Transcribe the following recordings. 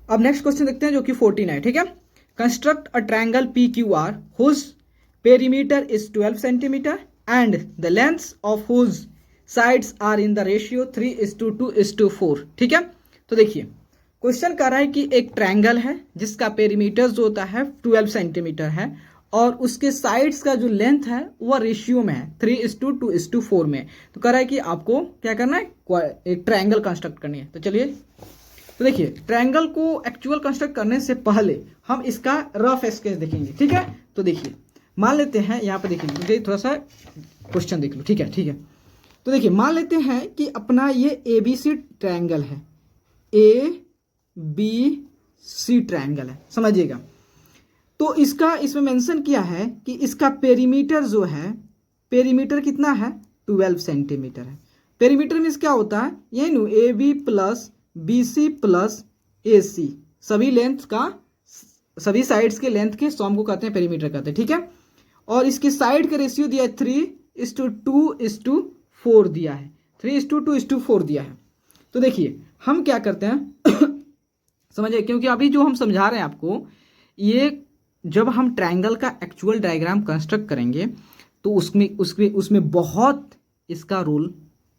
अब next question देखते हैं जो कि 14 है, ठीक है। Construct a triangle P Q R whose perimeter is 12 centimetre and the lengths of whose sides are in the ratio 3:2:4, ठीक है। तो देखिए क्वेश्चन कर रहा है कि एक ट्रायंगल है जिसका पेरीमीटर जो होता है 12 सेंटीमीटर है और उसके साइड्स का जो लेंथ है वह रेशियो में है 3:2:4 में। तो कह रहा है कि आपको क्या करना है, एक ट्रायंगल कंस्ट्रक्ट करनी है। तो चलिए, तो देखिए ट्रायंगल को एक्चुअल कंस्ट्रक्ट करने से पहले हम इसका रफ स्केच देखेंगे, ठीक है। तो देखिए मान लेते हैं यहाँ पे, देखिए मुझे थोड़ा सा क्वेश्चन देख लो, ठीक है, ठीक है। तो देखिए मान लेते हैं कि अपना ये ABC ट्रायंगल है, ABC ट्रायंगल है, समझिएगा। तो इसका इसमें मेंशन किया है कि इसका पेरीमीटर जो है, पेरीमीटर कितना है, 12 सेंटीमीटर है। पेरीमीटर मीन्स क्या होता है, यही नो AB plus BC plus AC, सभी लेंथ का, सभी साइड्स के लेंथ के सम को कहते हैं पेरीमीटर कहते हैं, ठीक है। और इसके साइड का रेशियो दिया है 3:2:4 दिया है, 3:2:4 दिया है। तो देखिए हम क्या करते हैं समझिए, क्योंकि अभी जो हम समझा रहे हैं आपको, ये जब हम ट्रायंगल का एक्चुअल डायग्राम कंस्ट्रक्ट करेंगे तो उसमें बहुत इसका रोल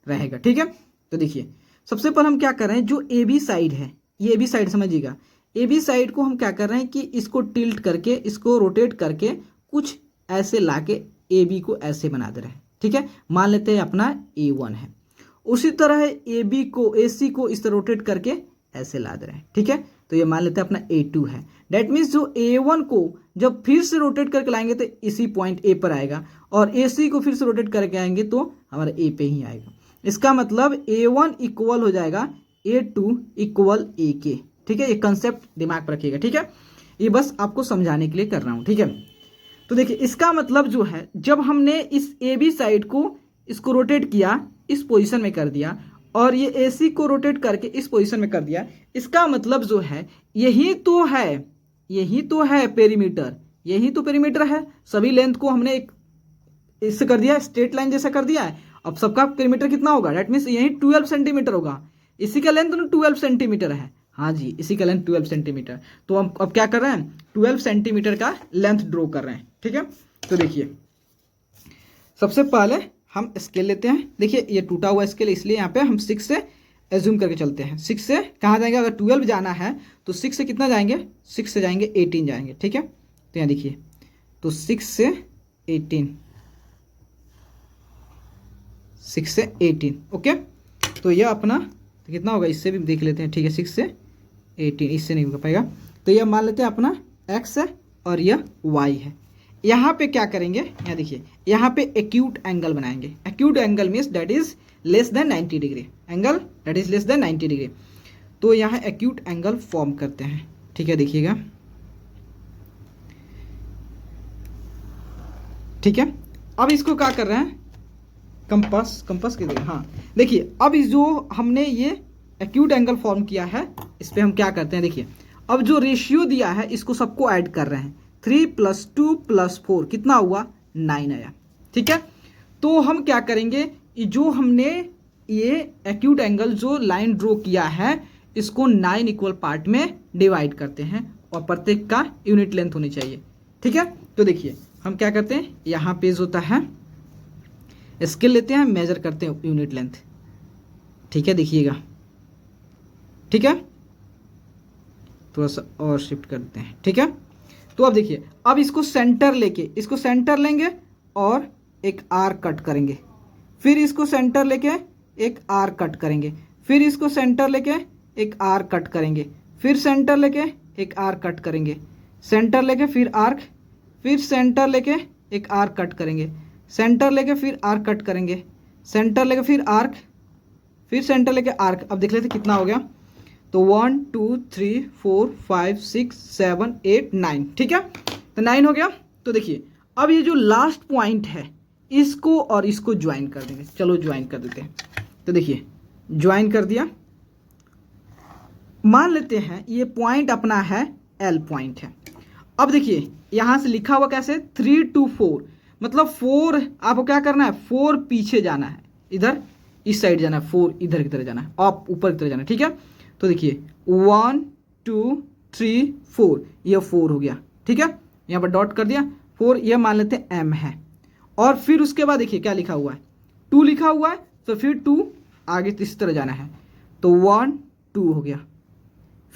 रहेगा, ठीक है। तो देखिए सबसे पहले हम क्या कर रहे हैं, जो AB साइड है, ये AB साइड समझिएगा, AB साइड को हम क्या कर रहे हैं कि इसको टिल्ट करके, इसको रोटेट करके कुछ ऐसे लाके AB को ऐसे बना दे रहे हैं, ठीक है। मान लेते हैं अपना A1 है, उसी तरह AB को, AC को इस तरह रोटेट करके ऐसे ला दे रहे हैं, ठीक है। तो ये मान लेते हैं अपना A2 है। डेट मीन्स जो A1 को जब फिर से रोटेट करके लाएंगे तो इसी पॉइंट A पर आएगा, और AC को फिर से रोटेट करके आएंगे तो हमारा A पे ही आएगा। इसका मतलब A1 इक्वल हो जाएगा A2 इक्वल A के, ठीक है। ये कंसेप्ट दिमाग पर रखिएगा, ठीक है। ये बस आपको समझाने के लिए कर रहा हूँ, ठीक है। तो देखिए इसका मतलब जो है, जब हमने इस AB साइड को इसको रोटेट किया, इस पोजीशन में कर दिया, और ये AC को रोटेट करके इस पोजीशन में कर दिया, इसका मतलब जो है यही तो है, यही तो है पेरीमीटर, यही तो पेरीमीटर है। सभी लेंथ को हमने एक इससे कर दिया, स्ट्रेट लाइन जैसा कर दिया है। अब सबका पेरीमीटर कितना होगा, डेट मीन्स यही 12 सेंटीमीटर होगा। इसी का लेंथ 12 सेंटीमीटर है, हाँ जी, इसी का लेंथ 12 सेंटीमीटर। तो हम अब क्या कर रहे हैं, 12 सेंटीमीटर का लेंथ ड्रॉ कर रहे हैं, ठीक है। तो देखिए सबसे पहले हम स्केल लेते हैं। देखिए ये टूटा हुआ स्केल, इसलिए यहाँ पे हम 6 से एज्यूम करके चलते हैं। 6 से कहाँ जाएंगे, अगर 12 जाना है तो 6 से कितना जाएंगे, 6 से जाएंगे 18 जाएंगे, ठीक है। तो यहाँ देखिए, तो 6 से 18, 6 से 18, ओके। तो यह अपना तो कितना होगा, इससे भी देख लेते हैं, ठीक है। 6 से 18, इससे नहीं हो पाएगा। तो यह मान लेते हैं अपना x है और यह y है। यहाँ पे क्या करेंगे, यहाँ देखिए, यहाँ पे एक्यूट एंगल बनाएंगे। Acute angle means that is less than 90 degree, angle that is less than 90 degree. तो यहाँ एक्यूट एंगल फॉर्म करते हैं, ठीक है, देखिएगा, ठीक है। अब इसको क्या कर रहे हैं, कंपास के, हाँ देखिए, अब इस जो हमने ये एक्यूट एंगल फॉर्म किया है, इस पर हम क्या करते हैं, देखिए अब जो रेशियो दिया है इसको सबको ऐड कर रहे हैं। 3 + 2 + 4 कितना हुआ, 9 आया, ठीक है। तो हम क्या करेंगे, जो हमने ये एक्यूट एंगल जो लाइन ड्रॉ किया है, इसको 9 इक्वल पार्ट में डिवाइड करते हैं, और प्रत्येक का यूनिट लेंथ होनी चाहिए, ठीक है। तो देखिए हम क्या करते हैं, यहाँ पेज होता है, स्केल लेते हैं, मेजर करते हैं यूनिट लेंथ, ठीक है, देखिएगा, ठीक है। थोड़ा सा और शिफ्ट करते हैं, ठीक है। तो अब देखिए, अब इसको सेंटर लेके, इसको सेंटर लेंगे और एक आर्क कट करेंगे, फिर इसको सेंटर लेके एक आर्क कट करेंगे, फिर इसको सेंटर लेके एक आर्क कट करेंगे, फिर सेंटर लेके एक आर्क कट करेंगे, सेंटर लेके फिर आर्क, फिर सेंटर लेके एक आर्क कट करेंगे, सेंटर लेके फिर आर्क कट करेंगे, सेंटर लेके फिर आर्क, फिर सेंटर लेके आर्क। अब देख लेते कितना हो गया, तो 1 2 3 4 5 6 7 8 9, ठीक है। तो 9 हो गया। तो देखिए अब ये जो लास्ट पॉइंट है, इसको और इसको ज्वाइन कर देंगे, चलो ज्वाइन कर देते हैं। तो देखिए ज्वाइन कर दिया, मान लेते हैं ये पॉइंट अपना है L पॉइंट है। अब देखिए यहाँ से लिखा हुआ कैसे, 3 to 4, मतलब 4 आपको क्या करना है, 4 पीछे जाना है, इधर इस साइड जाना है, 4 इधर की तरह जाना है, आप ऊपर की तरह जाना है, ठीक है। तो देखिए 1 2 3 4, ये 4 हो गया, ठीक है, यहाँ पर डॉट कर दिया 4, ये मान लेते हैं m है। और फिर उसके बाद देखिए क्या लिखा हुआ है, 2 लिखा हुआ है, तो फिर 2 आगे इस तरह जाना है, तो 1 2 हो गया,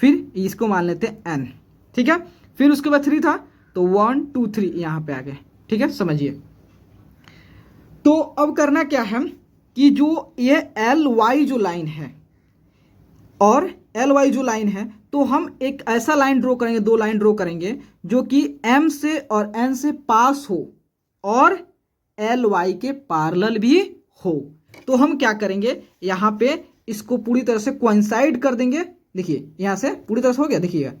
फिर इसको मान लेते हैं n, ठीक है। फिर उसके बाद 3 था, तो 1 2 3 यहाँ पे आ गए, ठीक है, समझिए। तो अब करना क्या है कि जो ये एल वाई जो लाइन है और एल वाई जो लाइन है, तो हम एक ऐसा लाइन ड्रॉ करेंगे, 2 लाइन ड्रॉ करेंगे जो कि एम से और एन से पास हो और एल वाई के पैरेलल भी हो। तो हम क्या करेंगे, यहाँ पे इसको पूरी तरह से कोइंसाइड कर देंगे, देखिए यहाँ से पूरी तरह से हो गया, देखिएगा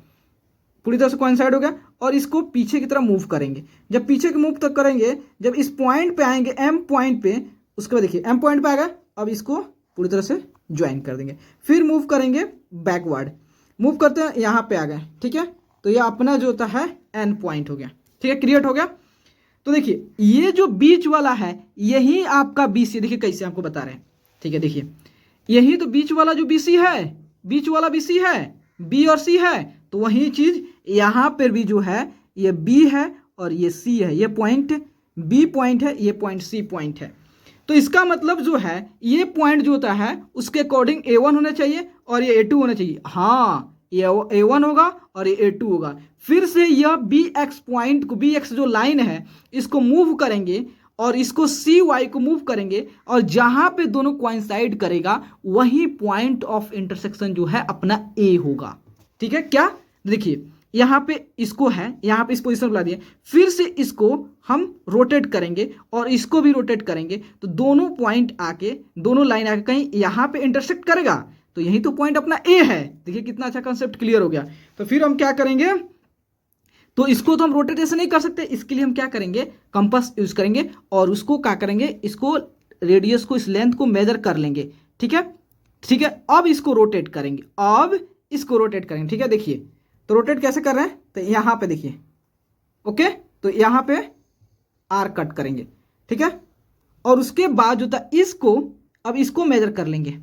पूरी तरह से कोइंसाइड हो गया, और इसको पीछे की तरफ मूव करेंगे। जब पीछे की मूव तक करेंगे, जब इस पॉइंट पे आएंगे एम पॉइंट पे, उसके बाद देखिए एम पॉइंट पे आ गया, अब इसको पूरी तरह से ज्वाइन कर देंगे, फिर मूव करेंगे बैकवर्ड, मूव करते हैं यहाँ पे आ गए, ठीक है। तो ये अपना जो होता है एन पॉइंट हो गया, ठीक है, क्रिएट हो गया। तो देखिए ये जो बीच वाला है यही आपका BC, देखिए कैसे आपको बता रहे हैं, ठीक है, देखिए यही तो बीच वाला जो BC है, बीच वाला BC है, B और C है, तो वही चीज यहाँ पर भी जो है ये B है और ये C है, ये पॉइंट B पॉइंट है, ये पॉइंट C पॉइंट है। तो इसका मतलब जो है ये पॉइंट जो होता है उसके अकॉर्डिंग A1 होना चाहिए और ये A2 होना चाहिए, हाँ ये A1 होगा और ये A2 होगा। फिर से यह BX पॉइंट को, BX जो लाइन है इसको मूव करेंगे और इसको CY को मूव करेंगे, और जहां पे दोनों कोइंसाइड करेगा वही पॉइंट ऑफ इंटरसेक्शन जो है अपना A होगा, ठीक है। क्या देखिए यहाँ पे इसको है, यहाँ पे इस पोजीशन पर ला दिया, फिर से इसको हम रोटेट करेंगे और इसको भी रोटेट करेंगे, तो दोनों पॉइंट आके, दोनों लाइन आके कहीं यहाँ पे इंटरसेक्ट करेगा, तो यही तो पॉइंट अपना A है। देखिए कितना अच्छा कंसेप्ट क्लियर हो गया। तो फिर हम क्या करेंगे, तो इसको तो हम रोटेट ऐसे नहीं कर सकते, इसके लिए हम क्या करेंगे, कंपास यूज करेंगे और उसको क्या करेंगे, इसको रेडियस को, इस लेंथ को मेजर कर लेंगे, ठीक है, ठीक है। अब इसको रोटेट करेंगे, अब इसको रोटेट करेंगे, ठीक है। देखिए तो रोटेट कैसे कर रहे हैं, तो यहां पे देखिए, ओके, तो यहां पे आर कट करेंगे, ठीक है, और उसके बाद जो था इसको, अब इसको मेजर कर लेंगे,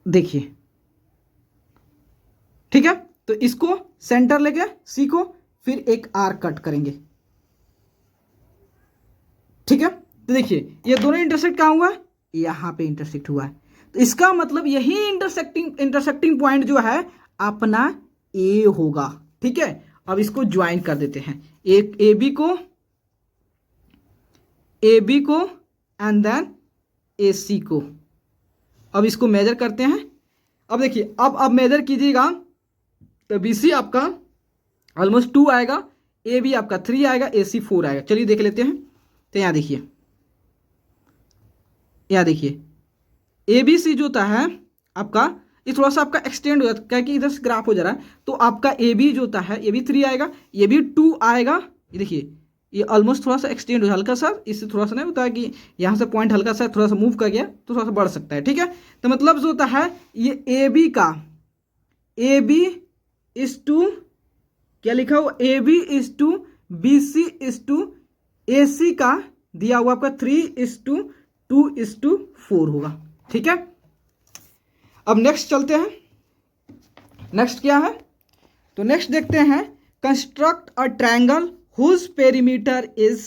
देखिए, ठीक है। तो इसको सेंटर लेके सी को, फिर एक आर कट करेंगे, ठीक है। तो देखिए ये दोनों इंटरसेक्ट कहां हुआ, यहां पे इंटरसेक्ट हुआ है, तो इसका मतलब यही इंटरसेक्टिंग पॉइंट जो है अपना ए होगा, ठीक है। अब इसको ज्वाइन कर देते हैं, एक ए बी को एंड देन ए सी को। अब इसको मेजर करते हैं, अब देखिए अब मेजर कीजिएगा, तो बी सी आपका ऑलमोस्ट 2 आएगा, ए बी आपका 3 आएगा, ए सी 4 आएगा। चलिए देख लेते हैं। तो यहाँ देखिए, यहाँ देखिए ए बी सी जो होता है आपका, ये थोड़ा सा आपका एक्सटेंड हो जाता है, क्या कि इधर से ग्राफ हो जा रहा है, तो आपका ए बी जो होता है ये भी 3 आएगा, ये भी 2 आएगा। ये देखिए ये ऑलमोस्ट थोड़ा सा एक्सटेंड हो, हल्का सा, इससे थोड़ा सा नहीं होता है कि यहाँ से पॉइंट हल्का सा थोड़ा सा मूव कर गया तो थोड़ा सा बढ़ सकता है, ठीक है। तो मतलब जो होता है ये ए बी का, ए बी इज टू, क्या लिखा हुआ, A B is to B C is to A C का दिया हुआ आपका 3:2:4 होगा, ठीक है। अब नेक्स्ट चलते हैं, नेक्स्ट क्या है, तो नेक्स्ट देखते हैं, construct a triangle whose perimeter is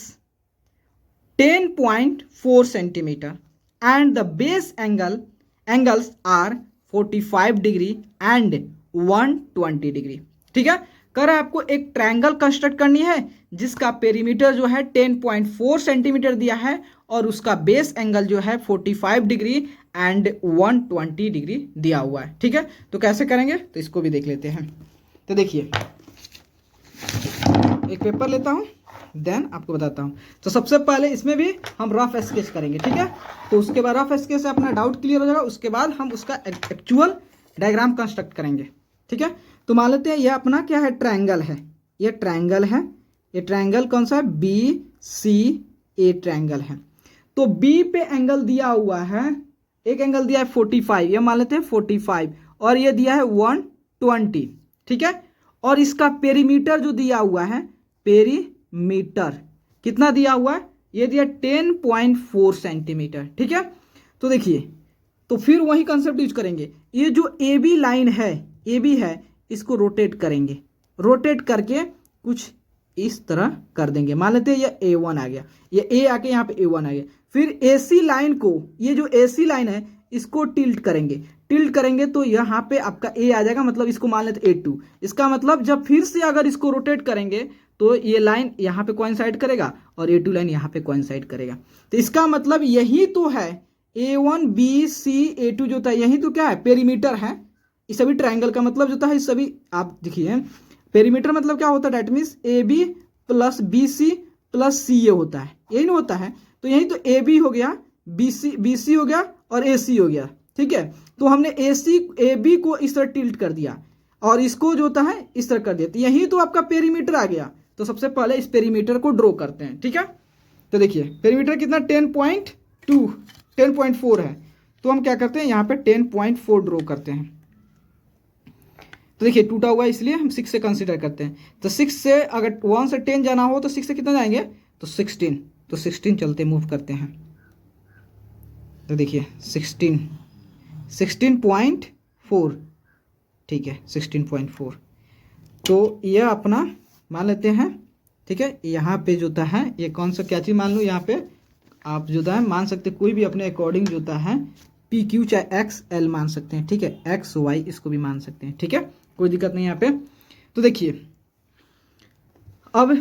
10.4 centimetre and the base angles are 45 degree and 120 degree, ठीक है। कर आपको एक ट्रायंगल कंस्ट्रक्ट करनी है जिसका पेरीमीटर जो है 10.4 सेंटीमीटर दिया है और उसका बेस एंगल जो है 45 डिग्री एंड 120 डिग्री दिया हुआ है, ठीक है। तो कैसे करेंगे, तो इसको भी देख लेते हैं। तो देखिए एक पेपर लेता हूं, देन आपको बताता हूं। तो सबसे पहले इसमें भी हम रफ स्केच करेंगे, ठीक है। तो उसके बाद रफ स्केच से अपना डाउट क्लियर हो जाएगा, उसके बाद हम उसका एक्चुअल डायग्राम कंस्ट्रक्ट करेंगे, ठीक है। तो मान लेते हैं ये अपना क्या है, ट्रायंगल है, ये ट्रायंगल है, ये ट्रायंगल कौन सा है, BCA ट्रायंगल है। तो B पे एंगल दिया हुआ है, एक एंगल दिया है 45, ये मान लेते हैं 45, और ये दिया है 120, ठीक है। और इसका पेरीमीटर जो दिया हुआ है, पेरीमीटर कितना दिया हुआ है, ये दिया 10.4 सेंटीमीटर, ठीक है। तो देखिए, तो फिर वही कंसेप्ट यूज करेंगे, ये जो ए बी लाइन है, ए बी है, इसको रोटेट करेंगे, रोटेट करके कुछ इस तरह कर देंगे। मान लेते हैं ये A1 आ गया, ये ए आके यहाँ पे A1 आ गया। फिर AC लाइन को, ये जो AC लाइन है इसको टिल्ट करेंगे, टिल्ट करेंगे तो यहाँ पे आपका A आ जाएगा, मतलब इसको मान लेते A2। इसका मतलब जब फिर से अगर इसको रोटेट करेंगे तो ये लाइन यहाँ पे कोइंसाइड करेगा और A2 लाइन यहाँ पे कोइंसाइड करेगा। तो इसका मतलब यही तो है A1 B C A2 जो था, यही तो क्या है, पेरीमीटर है। इस सभी ट्राइंगल का मतलब जो था, इस सभी आप देखिए पेरीमीटर मतलब क्या होता है, that means AB plus BC plus CA होता है, यही नहीं होता है। तो यही तो AB हो गया, BC हो गया और AC हो गया, ठीक है। तो हमने AB को इस तरह टिल्ट कर दिया और इसको जो होता है इस तरह कर दिया, तो यही तो आपका पेरीमीटर आ गया। तो सबसे पहले इस पेरीमीटर को ड्रॉ करते हैं, ठीक है। तो देखिए पेरीमीटर कितना 10.4 है, तो हम क्या करते हैं यहाँ पे 10.4 ड्रॉ करते हैं। तो देखिए टूटा हुआ है इसलिए हम 6 से कंसीडर करते हैं। तो 6 से अगर 1 से 10 जाना हो तो 6 से कितना जाएंगे, तो 16। तो 16 चलते मूव करते हैं। तो देखिए 16.4, ठीक है 16.4। तो यह अपना मान लेते हैं, ठीक है। यहाँ पे जो होता है ये कौन सा क्या चीज़ मान लो, यहाँ पे आप जो है मान सकते कोई भी अपने अकॉर्डिंग जो होता है PQ चाहे XL मान सकते हैं, ठीक है, XY इसको भी मान सकते हैं, ठीक है, कोई दिक्कत नहीं यहाँ पे। तो देखिए अब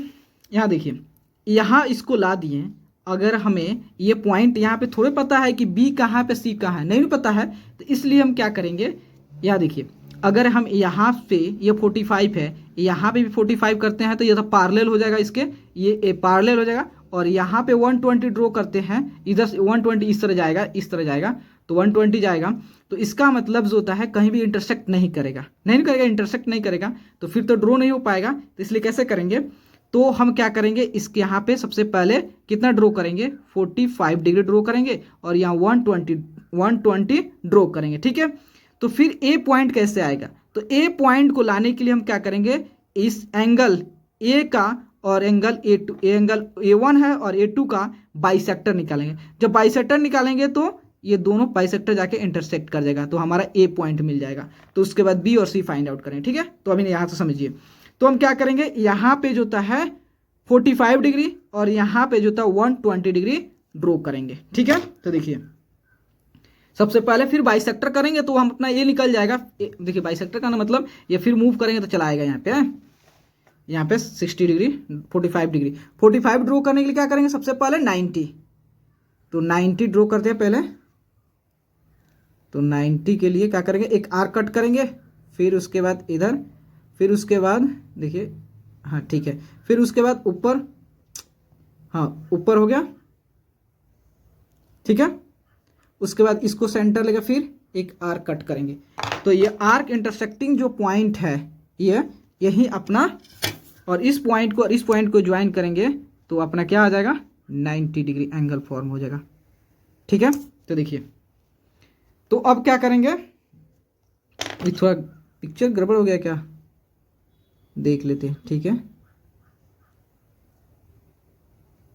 यहाँ देखिए, यहाँ इसको ला दिए। अगर हमें ये पॉइंट यहाँ पे थोड़े पता है कि B कहाँ पे C कहाँ है, नहीं पता है, तो इसलिए हम क्या करेंगे, यहाँ देखिए अगर हम यहाँ पे ये 45 है, यहाँ पे भी 45 करते हैं तो ये तो पैरेलल हो जाएगा इसके, ये पैरेलल हो जाएगा। और यहाँ पे 120 ड्रॉ करते हैं, इधर से 120 इस तरह जाएगा, इस तरह जाएगा, तो 120 जाएगा। तो इसका मतलब जो होता है कहीं भी इंटरसेक्ट नहीं करेगा, नहीं करेगा, इंटरसेक्ट नहीं करेगा, तो फिर तो ड्रॉ नहीं हो पाएगा। तो इसलिए कैसे करेंगे, तो हम क्या करेंगे, इसके यहाँ पे सबसे पहले कितना ड्रॉ करेंगे, 45 डिग्री ड्रॉ करेंगे और यहाँ 120 ड्रॉ करेंगे, ठीक है। तो फिर ए पॉइंट कैसे आएगा, तो ए पॉइंट को लाने के लिए हम क्या करेंगे, इस एंगल ए का और एंगल A2, एंगल A1 है और A2 का बाइसेक्टर निकालेंगे। जब बाइसेक्टर निकालेंगे तो ये दोनों बाइसेक्टर जाके इंटरसेक्ट कर जाएगा, तो हमारा ए पॉइंट मिल जाएगा। तो उसके बाद बी और सी फाइंड आउट करें, ठीक है। तो अभी यहाँ से समझिए, तो हम क्या करेंगे, यहाँ पे जो होता है 45 डिग्री और यहाँ पे जो होता है 120 डिग्री ड्रॉ करेंगे, ठीक है। तो देखिए सबसे पहले फिर बाइसेक्टर करेंगे तो हम अपना ये निकल जाएगा। देखिए बाइसेक्टर का ना मतलब ये फिर मूव करेंगे तो चला आएगा यहाँ पे 60 डिग्री 45 डिग्री। 45 ड्रॉ करने के लिए क्या करेंगे, सबसे पहले 90, तो 90 ड्रॉ करते हैं पहले। तो 90 के लिए क्या करेंगे, एक आर्क कट करेंगे, फिर उसके बाद इधर, फिर उसके बाद देखिए, हाँ ठीक है, फिर उसके बाद ऊपर, हाँ ऊपर हो गया, ठीक है। उसके बाद इसको सेंटर लेकर फिर एक आर्क कट करेंगे। तो ये आर्क इंटरसेक्टिंग जो पॉइंट है ये यही अपना, और इस पॉइंट को ज्वाइन करेंगे तो अपना क्या आ जाएगा, 90 डिग्री एंगल फॉर्म हो जाएगा, ठीक है। तो देखिए, तो अब क्या करेंगे, थोड़ा पिक्चर गड़बड़ हो गया क्या, देख लेते हैं, ठीक है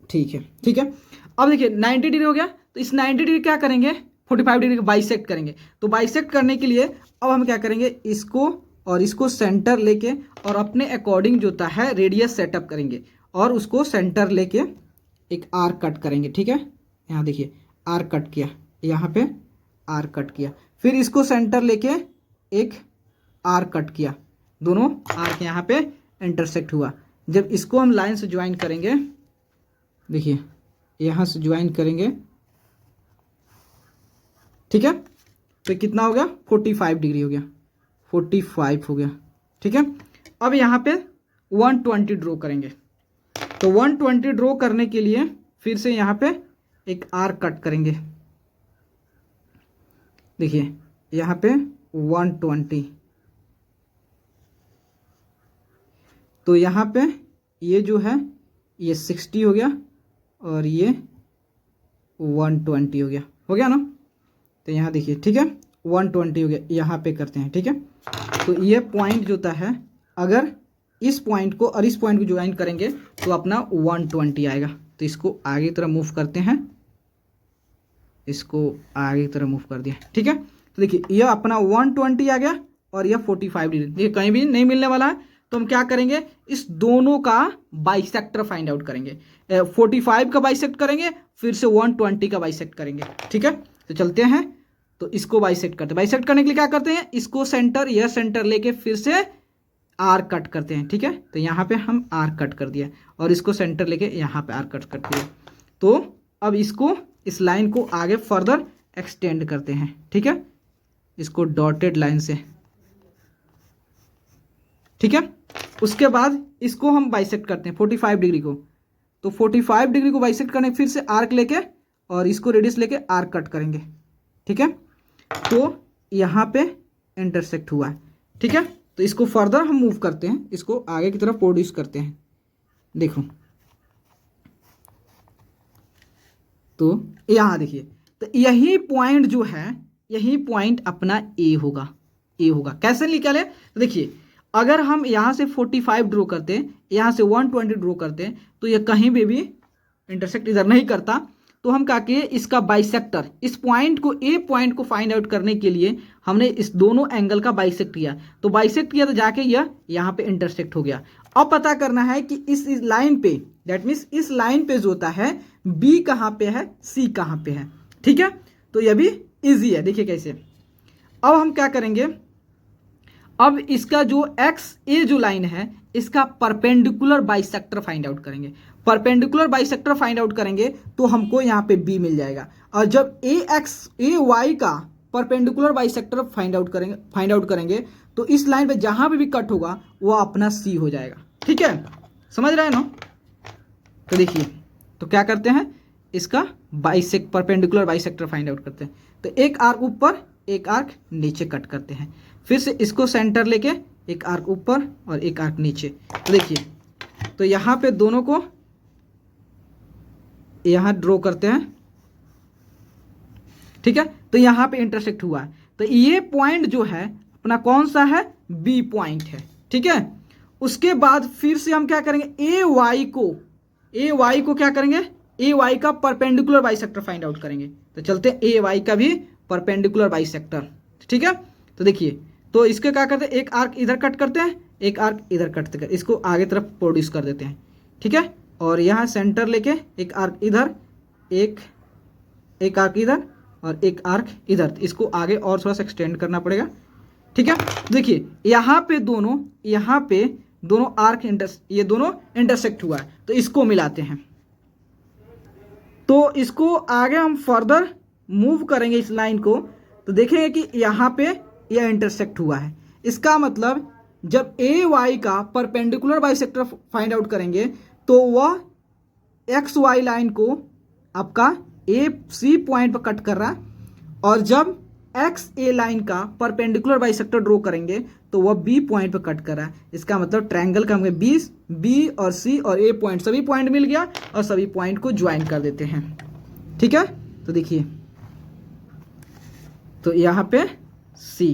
ठीक है ठीक है। अब देखिए 90 डिग्री हो गया, तो इस 90 डिग्री क्या करेंगे, 45 डिग्री को बाइसेक्ट करेंगे। तो बाइसेक्ट करने के लिए अब हम क्या करेंगे, इसको और इसको सेंटर लेके और अपने अकॉर्डिंग जो होता है रेडियस सेटअप करेंगे और उसको सेंटर लेके एक आर्क कट करेंगे, ठीक है। यहाँ देखिए आर्क कट किया, यहाँ पे आर्क कट किया, फिर इसको सेंटर लेके एक आर्क कट किया, दोनों आर्क यहाँ पे इंटरसेक्ट हुआ। जब इसको हम लाइन से ज्वाइन करेंगे, देखिए यहाँ से ज्वाइन करेंगे, ठीक है, तो कितना हो गया, 45 डिग्री हो गया, 45 हो गया, ठीक है। अब यहाँ पे 120 ड्रॉ करेंगे। तो 120 ड्रॉ करने के लिए फिर से यहाँ पे एक आर्क कट करेंगे, देखिए यहाँ पे 120, तो यहाँ पे ये जो है ये 60 हो गया और ये 120 हो गया ना। तो यहाँ देखिए, ठीक है 120 हो गया, यहाँ पे करते हैं, ठीक है। तो ये पॉइंट जो होता है, अगर इस पॉइंट को और इस पॉइंट को ज्वाइन करेंगे तो अपना 120 आएगा। तो इसको आगे की तरफ मूव करते हैं, इसको आगे की तरफ मूव कर दिया, ठीक है। तो देखिए यह अपना 120 आ गया और यह 45 डिग्री, देखिए कहीं भी नहीं मिलने वाला है। तो हम क्या करेंगे, इस दोनों का बाइसेक्टर फाइंड आउट करेंगे। 45 का बाइसेक्ट करेंगे, फिर से 120 का बाइसेक्ट करेंगे। ठीक है, तो चलते हैं, तो इसको बाइसेक्ट करते हैं। बाइसेक्ट करने के लिए क्या करते हैं, इसको सेंटर, यह सेंटर लेके फिर से आर कट करते हैं। ठीक है, तो यहाँ पे हम आर कट कर दिया और इसको सेंटर लेके यहाँ पे आर कट कर दिया। तो अब इसको, इस लाइन को आगे फर्दर एक्सटेंड करते हैं। ठीक है, इसको डॉटेड लाइन से। ठीक है, उसके बाद इसको हम बाइसेक्ट करते हैं 45 डिग्री को। तो 45 डिग्री को बाइसेक्ट करने फिर से आर्क लेके और इसको रेडियस लेके आर्क कट करेंगे। ठीक है, तो यहाँ पे इंटरसेक्ट हुआ है। ठीक है, तो इसको फर्दर हम मूव करते हैं, इसको आगे की तरफ प्रोड्यूस करते हैं। देखो, तो यहाँ देखिए, तो यही पॉइंट जो है, यही पॉइंट अपना ए होगा। ए होगा, कैसे निकाले, तो देखिए अगर हम यहाँ से 45 ड्रॉ करते हैं, यहाँ से 120 ड्रॉ करते हैं, तो ये कहीं भी इंटरसेक्ट इधर नहीं करता। तो हम क्या किए, इसका बाइसेक्टर, इस पॉइंट को, ए पॉइंट को फाइंड आउट करने के लिए हमने इस दोनों एंगल का बाइसेक्ट किया। तो बाइसेक्ट किया तो जाके यह यहाँ पे इंटरसेक्ट हो गया। अब पता करना है कि इस लाइन पे, दैट मीन्स इस लाइन पे जो होता है बी कहाँ पे है, सी कहाँ पे है। ठीक है, तो यह भी इजी है। देखिए कैसे, अब हम क्या करेंगे, अब इसका जो एक्स ए जो लाइन है, इसका परपेंडिकुलर बाइसेक्टर फाइंड आउट करेंगे। परपेंडिकुलर बाइसेक्टर फाइंड आउट करेंगे तो हमको यहाँ पे बी मिल जाएगा। और जब ए वाई का परपेंडिकुलर बाइसेक्टर फाइंड आउट करेंगे तो इस लाइन पे जहां पे भी कट होगा वो अपना सी हो जाएगा। ठीक है, समझ रहे हैं ना। तो देखिए, तो क्या करते हैं, इसका परपेंडिकुलर बाइसेक्टर फाइंड आउट करते हैं। तो एक आर्क ऊपर, एक आर्क नीचे कट करते हैं, फिर से इसको सेंटर लेके एक आर्क ऊपर और एक आर्क नीचे। तो देखिए, तो यहाँ पे दोनों को यहाँ ड्रॉ करते हैं। ठीक है, तो यहाँ पे इंटरसेक्ट हुआ है। तो ये पॉइंट जो है अपना कौन सा है, बी पॉइंट है। ठीक है, उसके बाद फिर से हम क्या करेंगे, ए वाई को क्या करेंगे, ए वाई का परपेंडिकुलर बाइसेक्टर फाइंड आउट करेंगे। तो चलते हैं ए वाई का भी परपेंडिकुलर बाइसेक्टर। ठीक है, तो देखिए, तो इसके क्या करते हैं, एक आर्क इधर कट करते हैं, एक आर्क इधर कटते हैं, इसको आगे तरफ प्रोड्यूस कर देते हैं। ठीक है, और यहाँ सेंटर लेके एक आर्क इधर, एक आर्क इधर और एक आर्क इधर, इसको आगे और थोड़ा सा एक्सटेंड करना पड़ेगा। ठीक है, देखिए यहाँ पे दोनों आर्क ये दोनों इंटरसेक्ट हुआ है, तो इसको मिलाते हैं। तो इसको आगे हम फर्दर मूव करेंगे इस लाइन को, तो देखेंगे कि यहाँ पे यह इंटरसेक्ट हुआ है। इसका मतलब जब ए वाई का परपेंडिकुलर बाइसेक्टर फाइंड आउट करेंगे तो वह एक्स वाई लाइन को आपका ए सी पॉइंट पर कट कर रहा है, और जब एक्स ए लाइन का परपेंडिकुलर बाइसेक्टर ड्रॉ करेंगे तो वह बी पॉइंट पर कट कर रहा है। इसका मतलब ट्रायंगल का हमें बी और सी और ए पॉइंट, सभी पॉइंट मिल गया और सभी पॉइंट को ज्वाइन कर देते हैं। ठीक है, तो देखिए, तो यहाँ पे सी,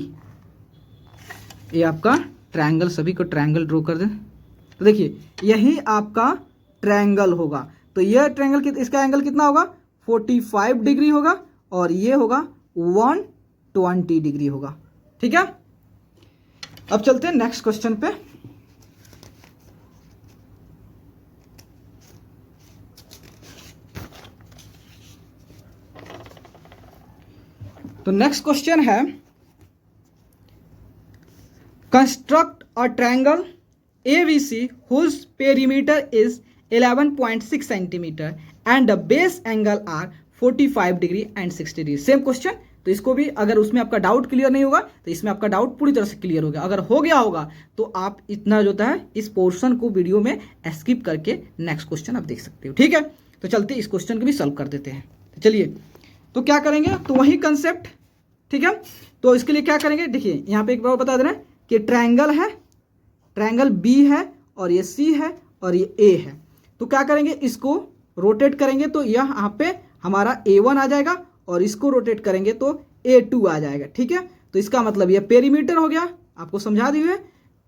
ये आपका ट्रायंगल, सभी को ट्रायंगल ड्रॉ कर दें। तो देखिए यही आपका ट्रायंगल होगा। तो यह ट्रायंगल, इसका एंगल कितना होगा, 45 डिग्री होगा और ये होगा 120 डिग्री होगा। ठीक है, अब चलते हैं नेक्स्ट क्वेश्चन पे। तो नेक्स्ट क्वेश्चन है, construct a triangle ABC whose perimeter is 11.6 cm and the base angle are 45 degree and 60 degree. Same question. तो इसको भी, अगर उसमें आपका डाउट क्लियर नहीं होगा तो इसमें आपका डाउट पूरी तरह से क्लियर हो गया। अगर हो गया होगा तो आप इतना जो होता है इस पोर्शन को वीडियो में स्किप करके नेक्स्ट क्वेश्चन आप देख सकते हो। ठीक है, तो चलते इस क्वेश्चन को भी सॉल्व कर देते हैं। तो चलिए, तो क्या करेंगे, तो वही कंसेप्ट। ठीक है, तो इसके लिए क्या करेंगे, देखिए यहाँ पे एक बार बता दे रहे हैं कि ट्रायंगल है, ट्रायंगल बी है और ये सी है और ये ए है। तो क्या करेंगे, इसको रोटेट करेंगे तो यहाँ पे हमारा A1 आ जाएगा और इसको रोटेट करेंगे तो A2 आ जाएगा। ठीक है, तो इसका मतलब ये पेरीमीटर हो गया, आपको समझा दिए,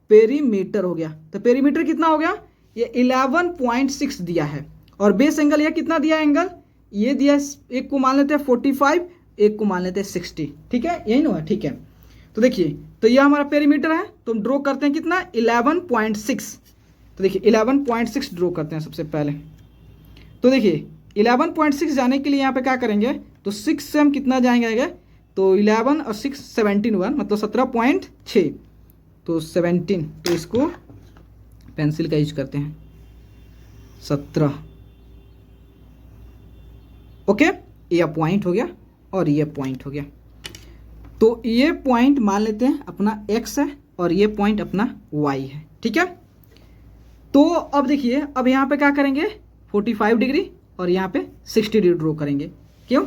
पेरीमीटर हो गया। तो पेरीमीटर कितना हो गया, ये 11.6 दिया है और बेस एंगल ये कितना दिया एंगल, ये दिया, एक को मान लेते हैं 45, एक को मान लेते हैं 60, ठीक है, यही ना, ठीक है। तो देखिए, तो यह हमारा पेरीमीटर है, तो हम ड्रॉ करते हैं कितना, 11.6। तो देखिए 11.6 ड्रॉ करते हैं सबसे पहले। तो देखिए 11.6 जाने के लिए यहाँ पे क्या करेंगे, तो 6 से हम कितना जाएंगे, तो 11 और 6 17 हुआ, मतलब 17.6, तो 17, तो इसको पेंसिल का यूज करते हैं 17, ओके, ये पॉइंट हो गया और ये पॉइंट हो गया। तो ये पॉइंट मान लेते हैं अपना x है और ये पॉइंट अपना y है, ठीक है। तो अब देखिए, अब यहाँ पे क्या करेंगे, 45 डिग्री और यहाँ पे 60 डिग्री ड्रॉ करेंगे। क्यों,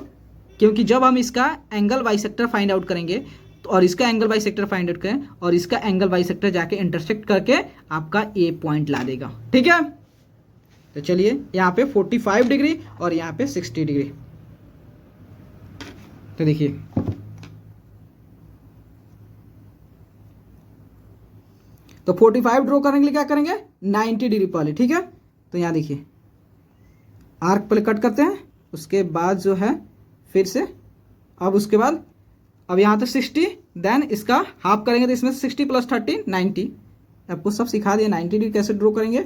क्योंकि जब हम इसका एंगल बाइसेक्टर फाइंड आउट करेंगे और इसका एंगल बाइसेक्टर फाइंड आउट करें और इसका एंगल बाइसेक्टर जाके इंटरसेक्ट करके आपका ए पॉइंट ला देगा, ठीक है। तो चलिए यहाँ पे 45 डिग्री और यहाँ पे 60 डिग्री, तो देखिए तो 45 ड्रॉ करने के लिए क्या करेंगे, 90 डिग्री पहले, ठीक है। तो यहाँ देखिए आर्क पहले कट करते हैं, उसके बाद जो है फिर से, अब उसके बाद अब यहाँ तक 60, देन इसका हाफ करेंगे, तो इसमें 60 + 30 90, आपको सब सिखा दिया। 90 डिग्री कैसे ड्रॉ करेंगे,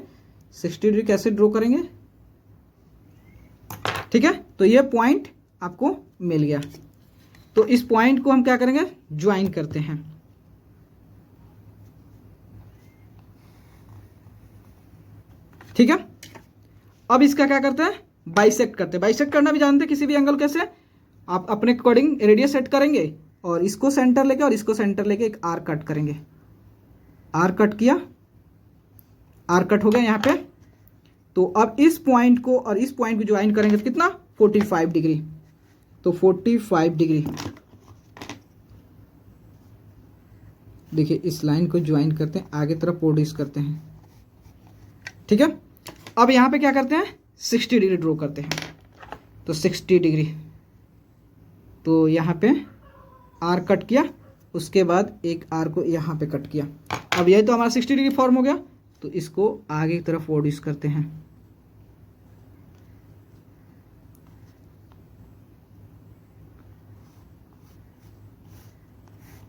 60 डिग्री कैसे ड्रॉ करेंगे, ठीक है। तो ये पॉइंट आपको मिल गया। तो इस पॉइंट को हम क्या करेंगे, ज्वाइन करते हैं, ठीक है। अब इसका क्या करते हैं, बाइसेक्ट करते हैं। बाइसेक्ट करना भी जानते हैं, किसी भी एंगल कैसे, आप अपने अकॉर्डिंग रेडियस सेट करेंगे और इसको सेंटर लेके और इसको सेंटर लेके एक आर्क कट करेंगे। आर्क कट किया, आर्क कट हो गया यहाँ पे। तो अब इस पॉइंट को और इस पॉइंट को ज्वाइन करेंगे तो कितना, 45 डिग्री। तो 45 डिग्री, देखिए इस लाइन को ज्वाइन करते हैं, आगे तरफ प्रोड्यूस करते हैं, ठीक है। अब यहाँ पे क्या करते हैं, 60 डिग्री ड्रॉ करते हैं। तो 60 डिग्री, तो यहाँ पे आर कट किया, उसके बाद एक आर को यहाँ पे कट किया। अब यही तो हमारा 60 डिग्री फॉर्म हो गया। तो इसको आगे की तरफ प्रोड्यूस करते हैं,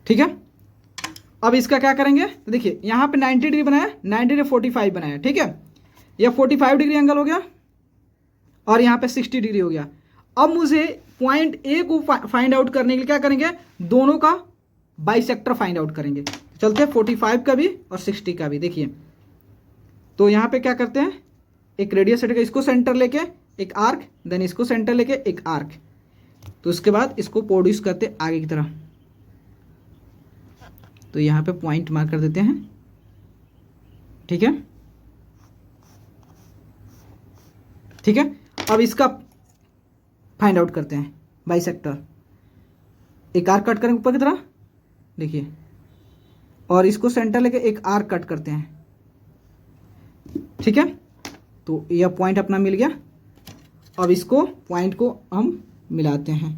ठीक है। अब इसका क्या करेंगे, तो देखिए यहाँ पे 90 डिग्री बनाया, 90 डिग्री 45 बनाया, ठीक है। यह 45 डिग्री एंगल हो गया और यहाँ पे 60 डिग्री हो गया। अब मुझे पॉइंट ए को फाइंड आउट करने के लिए क्या करेंगे, दोनों का बाइसेक्टर फाइंड आउट करेंगे। तो चलते हैं 45 का भी और 60 का भी। देखिए तो यहाँ पे क्या करते हैं, एक रेडियस सेट का, इसको सेंटर लेके एक आर्क, देन इसको सेंटर लेके एक आर्क, तो उसके बाद इसको प्रोड्यूस करते आगे की तरह। तो यहाँ पे पॉइंट मार्क कर देते हैं, ठीक है, ठीक है। अब इसका फाइंड आउट करते हैं बाइसेक्टर। एक आर्क कट करेंगे ऊपर की तरह, देखिए, और इसको सेंटर लेके एक आर्क कट करते हैं, ठीक है। तो यह पॉइंट अपना मिल गया। अब इसको पॉइंट को हम मिलाते हैं,